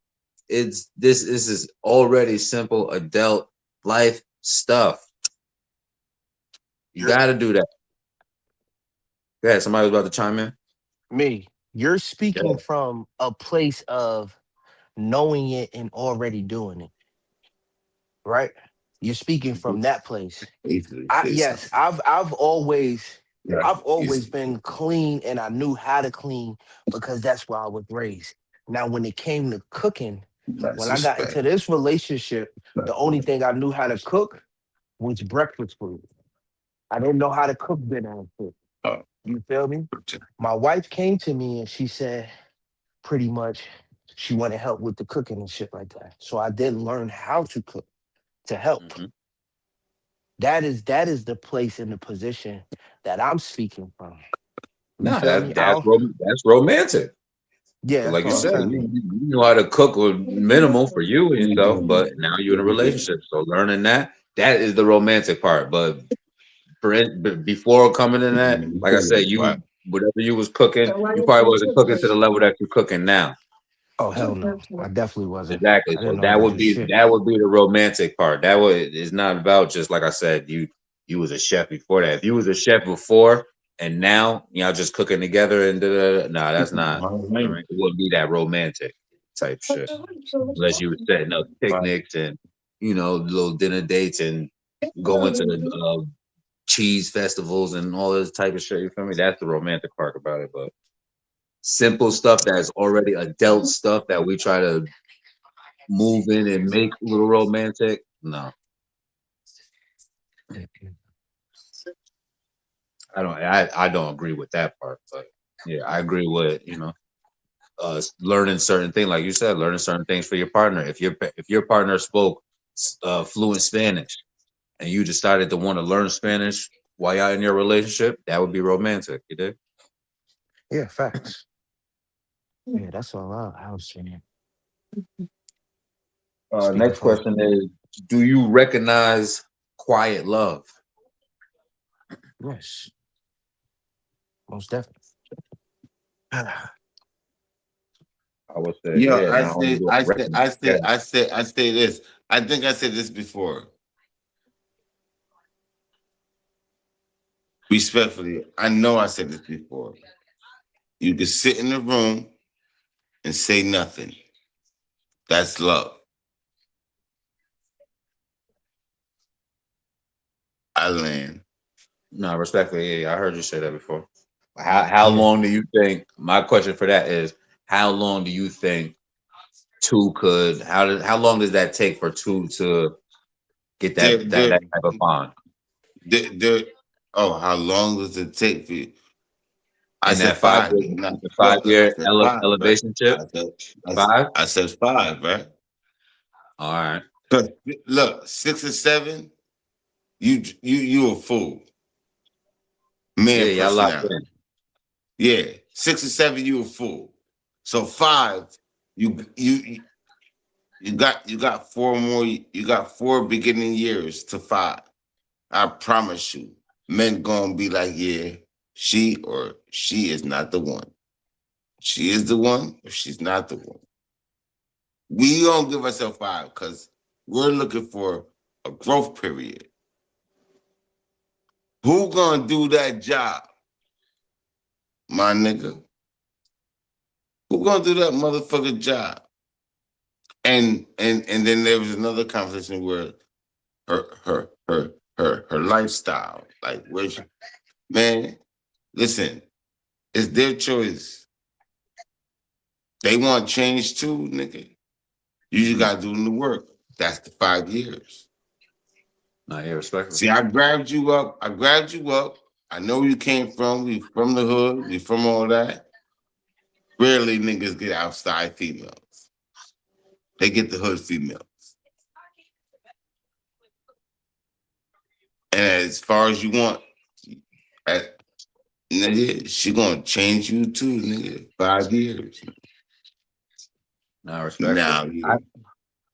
This is already simple adult life stuff. You you're got to do that. Yeah, somebody was about to chime in. me. You're Yeah. speaking from a place of knowing it and already doing it, right? You're speaking from that place. Easily I say yes, something. Yeah. I've always Easily. been clean and I knew how to clean because that's where I was raised. Now when it came to cooking, That's when I got respect. into this relationship, the only thing I knew how to cook was breakfast food. I didn't know how to cook dinner food. Oh, You feel me? My wife came to me and she said pretty much she wanted help with the cooking and shit like that. So I did learn how to cook to help. Hmm. That is the place in the position that I'm speaking from. You No, feel me? I don't, that's romantic. yeah, But that's like you what I'm said, saying. you know how to cook with minimal for you and yourself, but now you're in a relationship. So learning that that is the romantic part. But before coming in that, like I said, Right. whatever you was cooking, you probably wasn't cooking to the level that you're cooking now. Oh hell no, I definitely wasn't. Exactly. I So didn't know how to do shit. that would be the romantic part. That would it's not about just like I said, you was a chef before that. If you was a chef before and now y'all just cooking together and nah, that's not. All right. It wouldn't be that romantic type shit unless you were setting up Right. picnics and little dinner dates and going to the cheese festivals and all this type of shit. You feel me? That's the romantic part about it. But simple stuff that's already adult stuff that we try to move in and make a little romantic. No, I don't. I don't agree with that part. But yeah, I agree with learning certain things, like you said, learning certain things for your partner. If your partner spoke fluent Spanish and you decided to want to learn Spanish while y'all in your relationship, that would be romantic. You did. Yeah, facts. Yeah, that's all I was saying. Speaking Next for question is: do you recognize quiet love? yes, most definitely. I would say, Yo, yeah. Not only do I recognize, yeah, I say this. I think I said this before. Respectfully, I know I said this before. You can sit in the room and say nothing. That's love. I land. no, respectfully, yeah, I heard you say that before. How Yeah, long do you think? My question for that is, how long do you think two could? How long does that take for two to get There, there, that type of bond there. Oh, how long does it take for you? I in said that 5 year, 5. No, the look, I 5 year said 5, right? elevation ship? I said, Five. I said 5, right? All right. 'Cause look, 6 or 7, you a fool. Yeah, Man y'all locked personality. in. Yeah, 6 or 7, you a fool. So 5, you you got 4 more. You got 4 beginning years to 5. I promise you, men gonna be like, yeah, she is not the one. She is the one, or she's not the one. We don't give ourselves 5 because we're looking for a growth period. Who gonna do that job, my nigga? Who gonna do that motherfucking job? And then there was another conversation where her lifestyle, like where she, man, listen, it's their choice. They want change too, nigga. You just gotta do the work. That's the 5 years. No, yeah, respectfully. See, I grabbed you up. I grabbed you up. I know where you came from. We from the hood. We from all that. Rarely niggas get outside females. They get the hood female. And as far as you want, nigga, she gonna change you too, nigga. 5 years. No, respectfully. Now, yeah,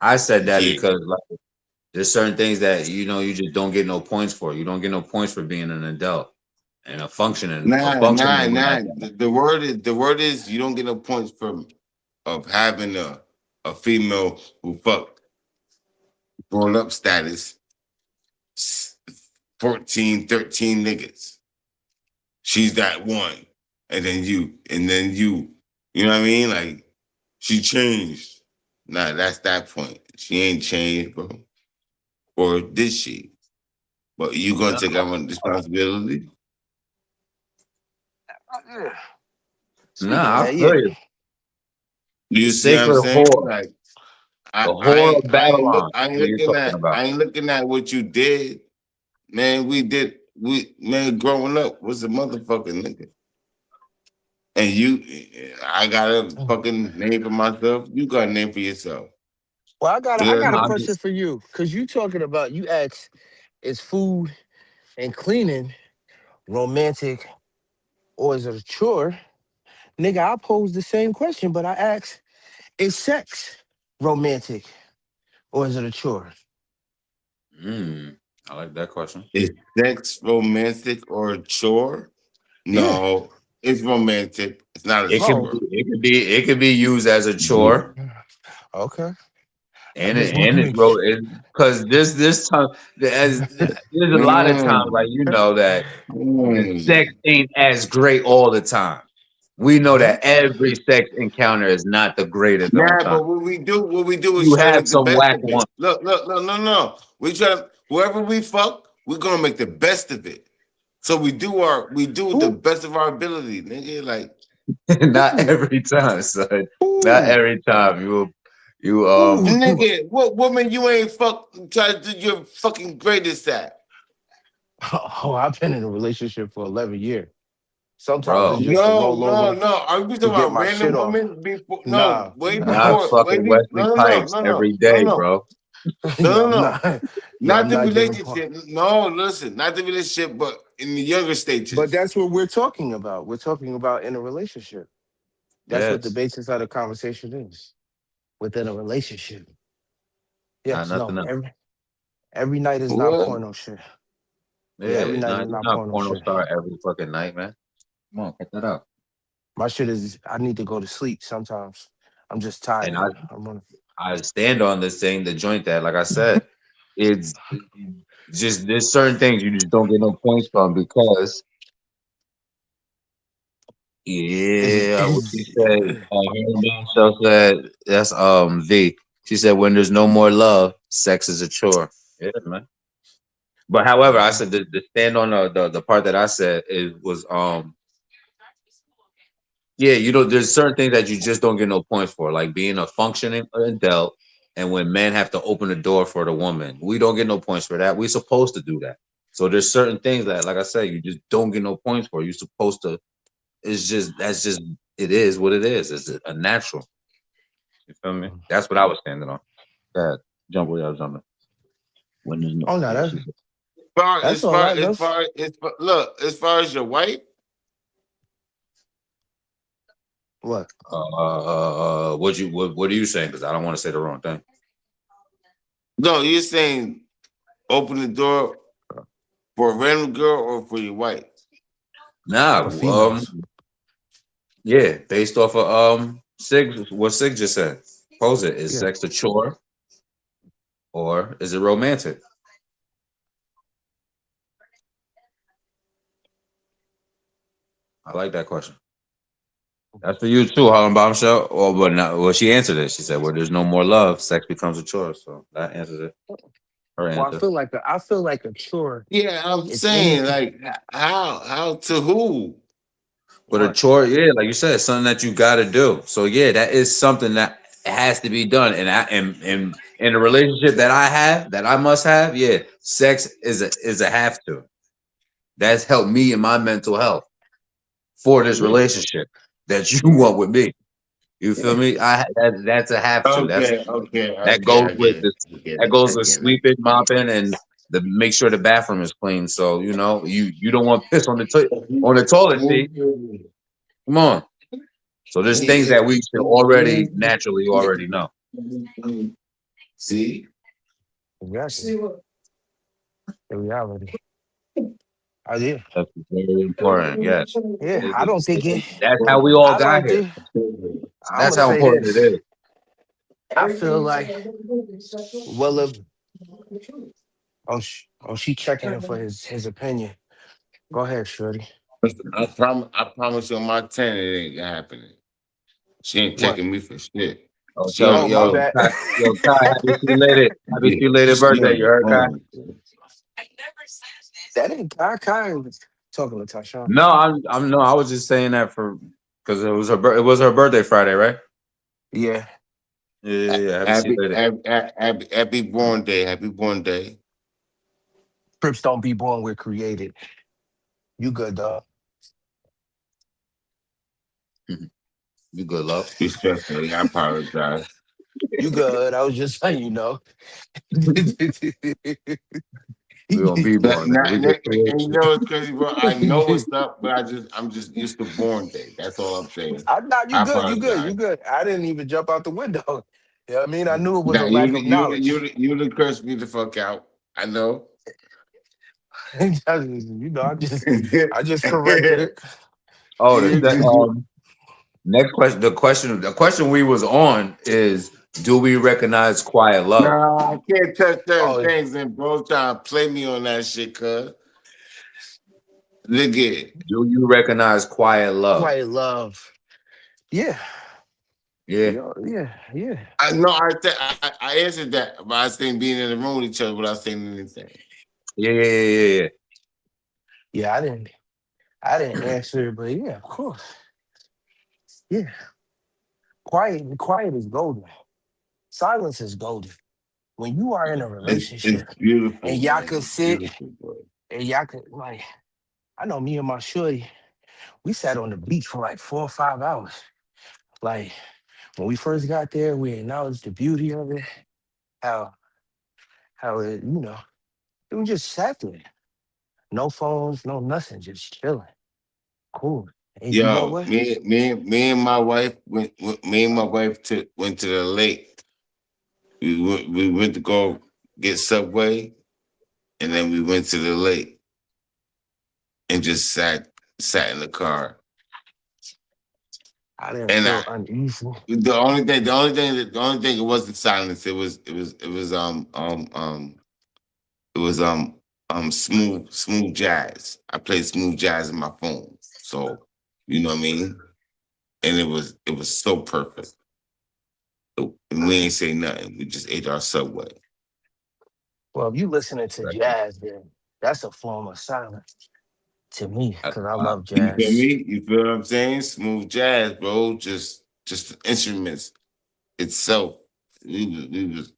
I said that yeah. because like there's certain things that you just don't get no points for. You don't get no points for being an adult and a functioning one at that. The word is you don't get no points from of having a female who fuck grown up status 14, 13 niggas. She's that one. And then you know what I mean? Like, she changed. Nah, that's that point. She ain't changed, bro. Or did she? But you gonna take on responsibility? speaking of Nah, I that, feel yeah, you. You The see what I'm sacred saying? whore, Like, the whore of Babylon. I What you're talking about? ain't looking at what you did. Man, man, growing up was a motherfucking nigga. And I got a fucking name for myself. You got a name for yourself. well, I Yeah. got a No, I'm question just for you because you talking about you asked is food and cleaning romantic or is it a chore? Nigga, I posed the same question, but I asked is sex romantic or is it a chore? I like that question. Is sex romantic or a chore? Yeah. No, it's romantic. It's not a It could be, Oh. chore. it could be used as a chore, Okay. I and just want to it's make real sure. because this time there's a lot of times like that the sex Mm. ain't as great all the time. We know Huh? that every sex encounter is not the greatest all the Nah, time. but what we do is You try to have make the some best whack of it. one. Look, no. We try to whoever we fuck, we're gonna make the best of it. So we do the Ooh. best of our ability, nigga. Like, Not Ooh. every time, son. Not Ooh. every time. You Ooh. nigga, what woman you ain't fuck try to do your fucking greatest at? Oh, I've been in a relationship for 11 years. Sometimes it's bro, just a No. rollover Are you talking to get about my random shit off. women before? No, Nah, way not nah. before. Way fucking be, Wesley Pipes every no, day, no, bro. Yo, no, I'm no. not. Yo, Not I'm the not giving part. relationship. No, listen, not the relationship, but in the younger But stages. that's what we're talking about. We're talking about in a relationship. That's what the Yes, basis of the conversation is. Within a relationship. not Yes, nothing no. else. Every night is not What? porno shit. Yeah, every Yeah, night is you're not not porno porno shit. star every fucking night, man. Come on, cut that out. My shit is I need to go to sleep sometimes. I'm just And tired. I'm running. I stand on this thing, the joint that, like I said, it's just there's certain things you just don't get no points from because Is yeah, what she is said, Herman Show said that's V. She said when there's no more love, sex is a chore. Yeah, man. But however, I said the stand on the part that I said it was yeah, there's certain things that you just don't get no points for, like being a functioning adult, and when men have to open the door for the woman, we don't get no points for that. We're supposed to do that. So there's certain things that, like I said, you just don't get no points for. You're supposed to. It's just that's just it is what it is. It's a natural. You feel me? That's what I was standing on. God, jump where I was jumping. When there's no, oh no, yeah, she said, that's all right. That's Look, as far as your wife, what what are you saying? Because I don't want to say the wrong thing. no, you're saying open the door for a random girl or for your wife. Nah, for females. yeah, based off of Sig, what Sig just said. Pose it. Is Yeah. sex a chore or is it romantic? I like that question. That's for you too, Harlem Bombshell. Or but not well, she answered it. She said, where there's no more love, sex becomes a chore. So that answers it. Her Well, answer. I feel like a chore Yeah, I'm is saying anything. like how to who? But a What? chore, yeah, like you said, it's something that you gotta do. So yeah, that is something that has to be done. And and in a relationship that I have, that I must have, yeah, sex is a have to. That's helped me in my mental health for this Yeah. relationship that you want with me. You feel Yeah. me? That's a have to. That goes I get with it. this. I get That it. goes I with get it. sweeping, mopping, and the make sure the bathroom is clean. So you don't want piss on the toilet seat. Come on. So there's things that we should already naturally already know. See? Exactly. The reality. I did. That's very important. Yes, Yeah. I don't think it. that's how we all I got don't here. think. I'm That's gonna how say important it this. is. I feel like well, she checking him for his opinion. Go ahead, Shorty. I promise you on my 10 it ain't happening. She ain't What? checking me for shit. Oh, She tell Oh, on my yo, point. bad. Kai, yo, Kai, happy Yeah, belated she birthday. You on heard Kai? point. That ain't Kai was talking to Tashawn. No, I'm no. I was just saying that for because it was her birthday Friday, right? Yeah. Yeah, yeah, yeah. Happy belated. Happy born day. Happy born day. Trips don't be born, we're created. You good, dog. You good, love. Respectfully, I apologize. You good. I was just letting you know. We gonna be born, nigga. We get And you creative. know it's crazy, bro. I know what's up, but I'm just used to born day. That's all I'm saying. I nah, you I good, you good, you apologize. good. I didn't even jump out the window. You know what I mean? I knew it was Now a lack of knowledge. you the curse me the fuck out. I know. You know, I just corrected it. Oh, next question. The question we was on is, do we recognize quiet love? Nah, I can't touch certain Oh, things, and bro trying to play me on that shit, cuz. Look at it. Do you recognize quiet love? quiet love. Yeah. Yeah, Yeah. I know I answered that, but I think being in the room with each other without saying anything. yeah. Yeah, I didn't answer it, but yeah, of course. Yeah. Quiet is golden. Silence is golden. When you are in a It's relationship beautiful, and y'all man. could It's sit beautiful, bro. and y'all could like, I know me and my shorty, we sat on the beach for like 4 or 5 hours. Like when we first got there, we acknowledged the beauty of it, how how it, it was just sat there. No phones, no nothing, just chilling. Cool. And you know Yo, what? me and my wife went to the lake. We went to go get Subway, and then we went to the lake and just sat in the car. I didn't And feel uneasy. the only thing it wasn't silence. It was smooth jazz. I played smooth jazz in my phone. So, you know what I mean? And it was so perfect. And we ain't say nothing. We just ate our Subway. Well, if you listening to jazz, then that's a form of silence to me, because I love You feel jazz. me? You feel what I'm saying? Smooth jazz, bro. Just the instruments itself. We was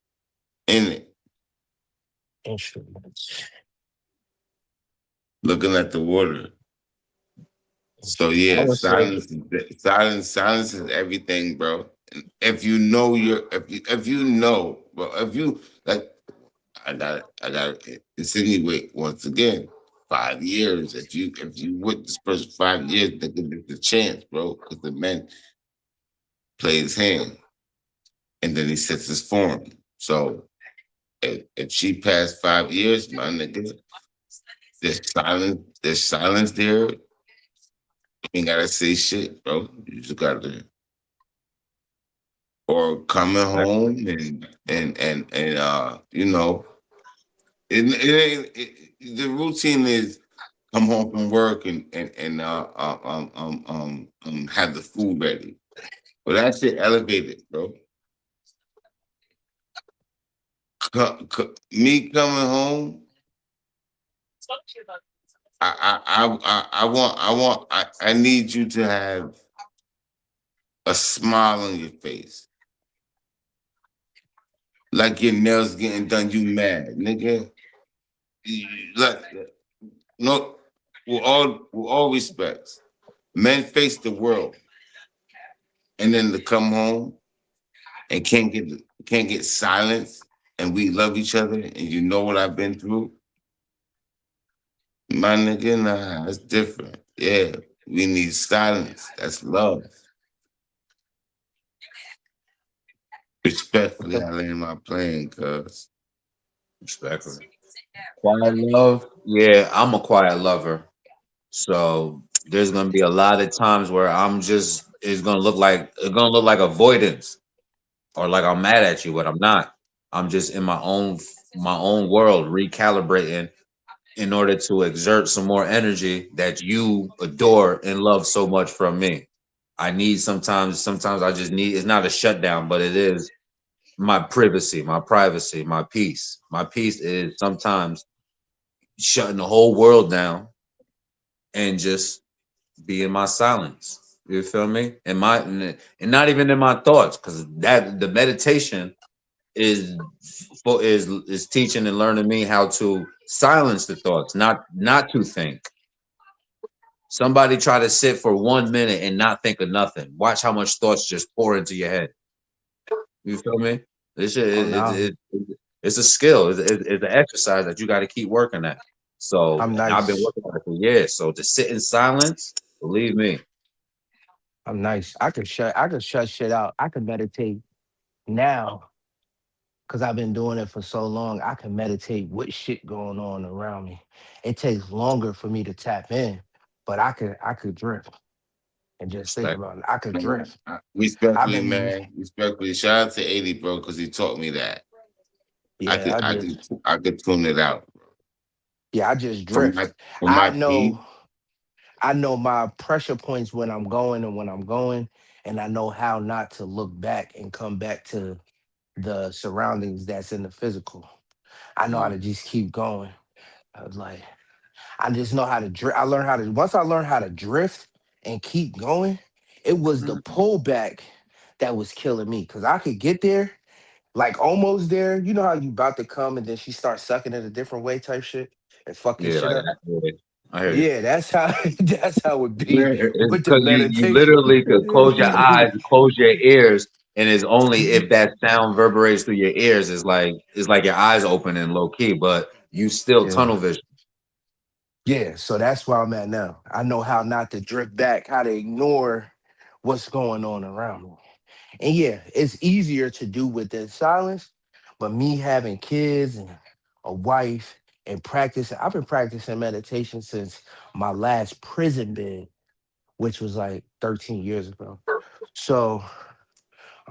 in it, Instruments. looking at the water. So I yeah, would say silence is everything, bro. And if you know if you know, bro, if you like, I got insinuate once again. 5 years. If you with this person 5 years, they give it the chance, bro. Because the man plays his hand and then he sets his form. So if she passed 5 years, my nigga, there's silence there. You ain't gotta say shit, bro. You just gotta or coming home and the routine is come home from work and have the food ready. But that shit elevated, bro. Me coming home, I need you to have a smile on your face, like your nails getting done. You mad, nigga? Like no, with all respects, men face the world, and then to come home and can't get silence, and we love each other, and you know what I've been through, my nigga. Nah, that's different. Yeah, we need silence. That's love. Respectfully, I land my plane, cuz. respectfully. Quiet love. Yeah, I'm a quiet lover. So there's gonna be a lot of times where it's gonna look like avoidance or like I'm mad at you, but I'm not. I'm just in my own world recalibrating in order to exert some more energy that you adore and love so much from me. I need sometimes I just need, it's not a shutdown, but it is my privacy, my privacy, my peace. My peace is sometimes shutting the whole world down and just be in my silence. You feel me? And not even in my thoughts, because that the meditation is is teaching and learning me how to silence the thoughts, not to think. Somebody try to sit for 1 minute and not think of nothing. Watch how much thoughts just pour into your head. You feel me? This shit, Oh no, it's a skill. It's an exercise that you got to keep working at. So, I'm and I've been nice. working on it for years. So to sit in silence, believe me, I'm nice. I could shut shit out. I could meditate now because I've been doing it for so long, I can meditate with shit going on around me. It takes longer for me to tap in, but I could drift and just think Respect. about it. I could drift. I've Respectfully, been man. Respectfully. Shout out to 80, bro, because he taught me that. I yeah, could I could I could tune it out I just from my drift. from I my peace. know I know my pressure points when I'm going and when I'm going, and I know how not to look back and come back to the surroundings that's in the physical. I know how Mm. to just keep going. I was like, I just know how to drift. I learned how to once I learned how to drift and keep going, it was the pullback that was killing me. Cause I could get there, like almost there. You know how you about to come and then she starts sucking it a different way type shit and fuck your Yeah, shit like up. that. Yeah, I hear you. Yeah, that's how that's how it be Yeah, it's with the because you meditation. literally could close your eyes, close your ears, and it's only if that sound reverberates through your ears. It's like your eyes open and low key, but you still Yeah. tunnel vision. Yeah, so that's where I'm at now. I know how not to drift back, how to ignore what's going on around me. And yeah, it's easier to do within silence, but me having kids and a wife and practicing, I've been practicing meditation since my last prison bid, which was like 13 years ago. So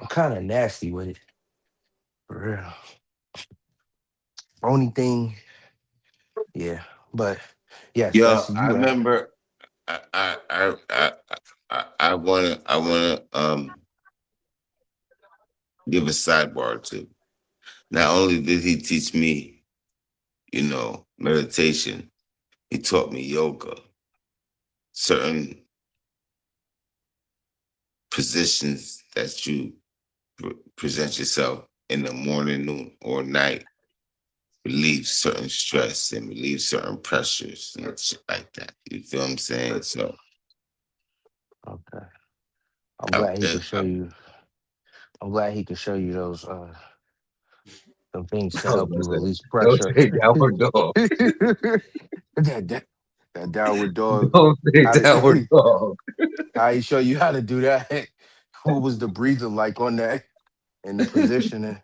I'm kind of nasty with it, for real. Only thing, yeah. But yes, that's Yo, I you right. remember I wanna give a sidebar too. Not only did he teach me, meditation, he taught me yoga, certain positions that you present yourself in the morning, noon, or night, relieve certain stress and relieve certain pressures and shit like that. You feel what I'm saying? So Okay. I'm I, glad he could show I, you. I'm glad he could show you those some things to I was help gonna you say, release don't pressure. say downward dog. that, that that downward dog. Don't say How downward to dog. how he show you how to do that? What was the breathing like on that and the positioning?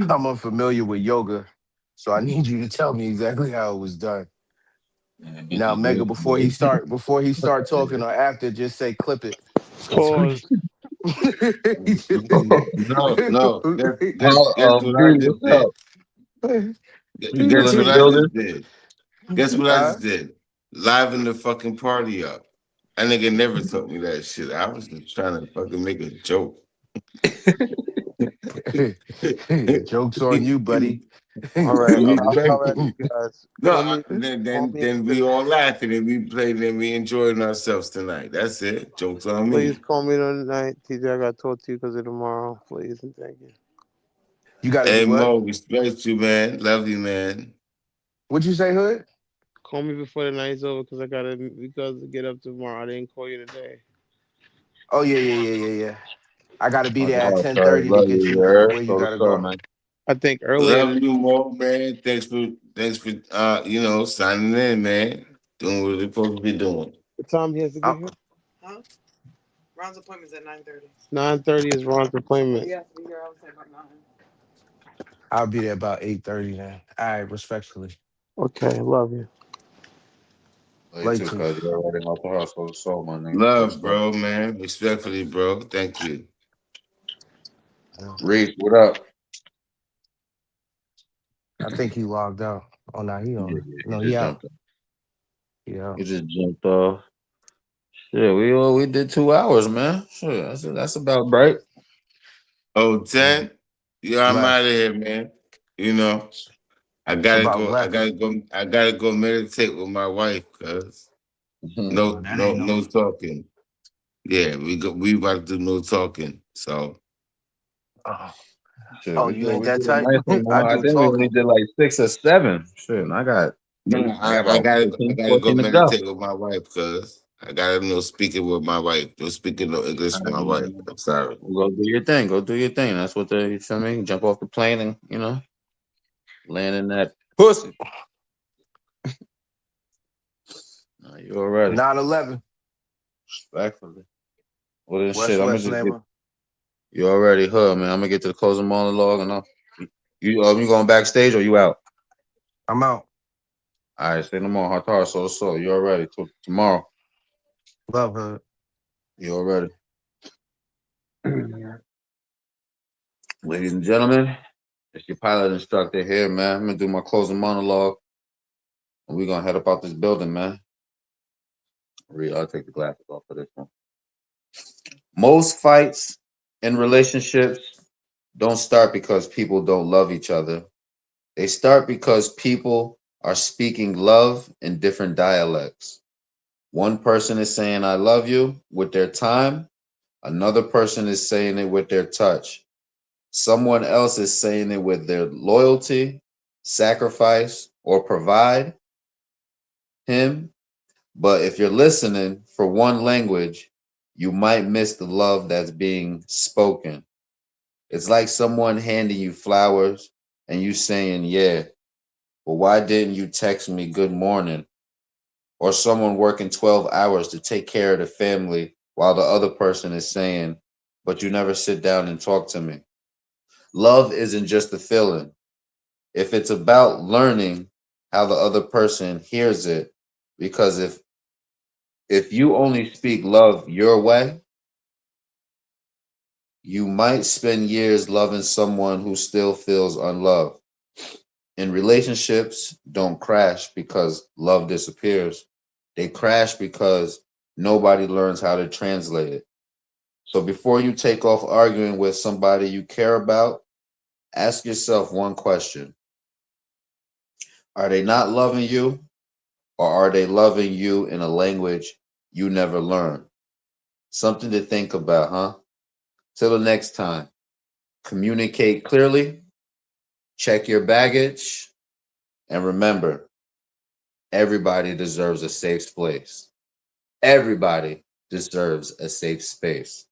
I'm unfamiliar with yoga, so I need you to tell me exactly how it was done. Man, Now, bitches Mega, do before he start talking or after, just say clip it. So we Pause. can- no. Guess How what I B, just what's did? up? You still Guess in the what I building? just did? Guess what I Huh? just did? Liven the fucking party up. That nigga never told me that shit. I was just trying to fucking make a joke. Joke's on you, buddy. All right, I'll holler at Respectfully. you guys. No, Call me. then Call then me then after we the all night. laughing and we played and we enjoying ourselves tonight. That's it. Jokes on Please me. call me tonight, TJ. I got to talk to you because of tomorrow. Please and thank you. You got to do Hey what? Mo, respect you, man. Love you, man. What'd you say, Hood? Call me before the night's over because I gotta get up tomorrow. I didn't call you today. Oh yeah. I got to be Oh, there at dog, ten sorry, thirty to love get you, you yeah. where you So, gotta so, go. man. I think earlier. Love you, Mo, man. Thanks for signing in, man. Doing what we're supposed to be doing. What time he has to Uh, get here? Huh? Ron's appointment's at 9:30. 9:30 is Ron's appointment. Yeah, to be here. I would say about 9. I'll be there about 8:30 then. All right, respectfully. Okay, love you. Love you Like too, to. cuz you're already out the house for the soul, my nigga. Good Love, stuff. bro, man. Respectfully, bro. Thank you. Reese, what up? I think he logged out. Oh no, he Yeah, on. yeah, he No, he just out. jumped off. He out. He just jumped off. Shit, we did 2 hours, man. Shit, that's about right. Oh, Yeah. 10? Yeah, I'm out of Left. here, man. You know, I It's gotta about go. I left. gotta go. I gotta go meditate with my wife, cuz Oh, that ain't no. no talking. Yeah, we about to do no talking. So Oh, Shit, oh, we you did ain't we that did a tight? nice one. I I do think we only talking. did like 6 or 7. Shit, and no, I got I about gotta I 15, gotta go 14 to go. meditate with my wife, cuz I gotta know speaking with my wife. No speaking no English All with right, my wife. man. I'm sorry. Go do your thing. Go do your thing. That's what you feel me? Jump off the plane and, land in that pussy. You already. 9/11. Respectfully. Well, then shit, West I'm gonna West just get neighbor. you already hood, man. I'm gonna get to the closing monologue and I'll You going backstage or you out? I'm out. All right, say no more. Hatar, so. You already tomorrow. Love her. You already. Ladies and gentlemen, it's your pilot instructor here, man. I'm gonna do my closing monologue, and we're gonna head up out this building, man. I'll take the glasses off for this one. Most fights in relationships don't start because people don't love each other. They start because people are speaking love in different dialects. One person is saying I love you with their time, another person is saying it with their touch. Someone else is saying it with their loyalty, sacrifice, or provide him. But if you're listening for one language, you might miss the love that's being spoken. It's like someone handing you flowers and you saying, yeah, but why didn't you text me good morning? Or someone working 12 hours to take care of the family while the other person is saying, but you never sit down and talk to me. Love isn't just a feeling. If it's about learning how the other person hears it, because if you only speak love your way, you might spend years loving someone who still feels unloved. And relationships don't crash because love disappears. They crash because nobody learns how to translate it. So before you take off arguing with somebody you care about, ask yourself one question. Are they not loving you, or are they loving you in a language you never learned? Something to think about, huh? Till the next time, communicate clearly, check your baggage, and remember, everybody deserves a safe place. Everybody deserves a safe space.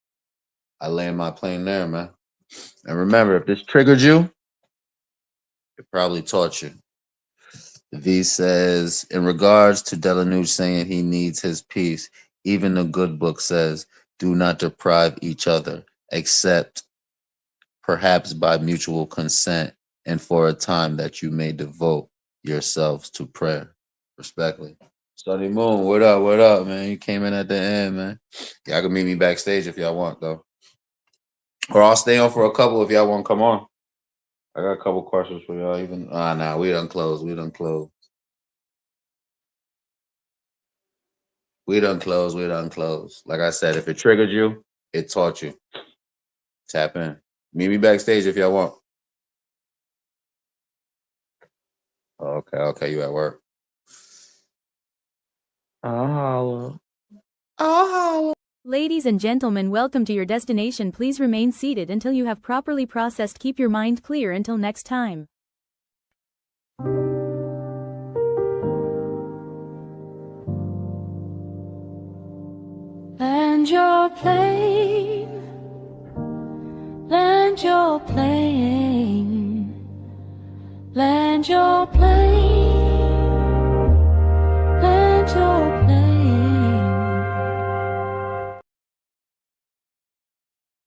I land my plane there, man. And remember, if this triggered you, it probably taught you. V says, in regards to Delanoux saying he needs his peace, even the good book says, do not deprive each other, except perhaps by mutual consent and for a time that you may devote yourselves to prayer. Respectfully. Sunny Moon, what up? What up, man? You came in at the end, man. Y'all can meet me backstage if y'all want, though. Or I'll stay on for a couple if y'all want to come on. I got a couple questions for y'all. Even nah, we done closed. We done closed. We done closed. We done closed. Like I said, if it triggered you, it taught you. Tap in. Meet me backstage if y'all want. Okay, okay, you at work. Oh. Ladies and gentlemen, welcome to your destination. Please remain seated until you have properly processed. Keep your mind clear until next time. Land your plane, land your plane, land your plane.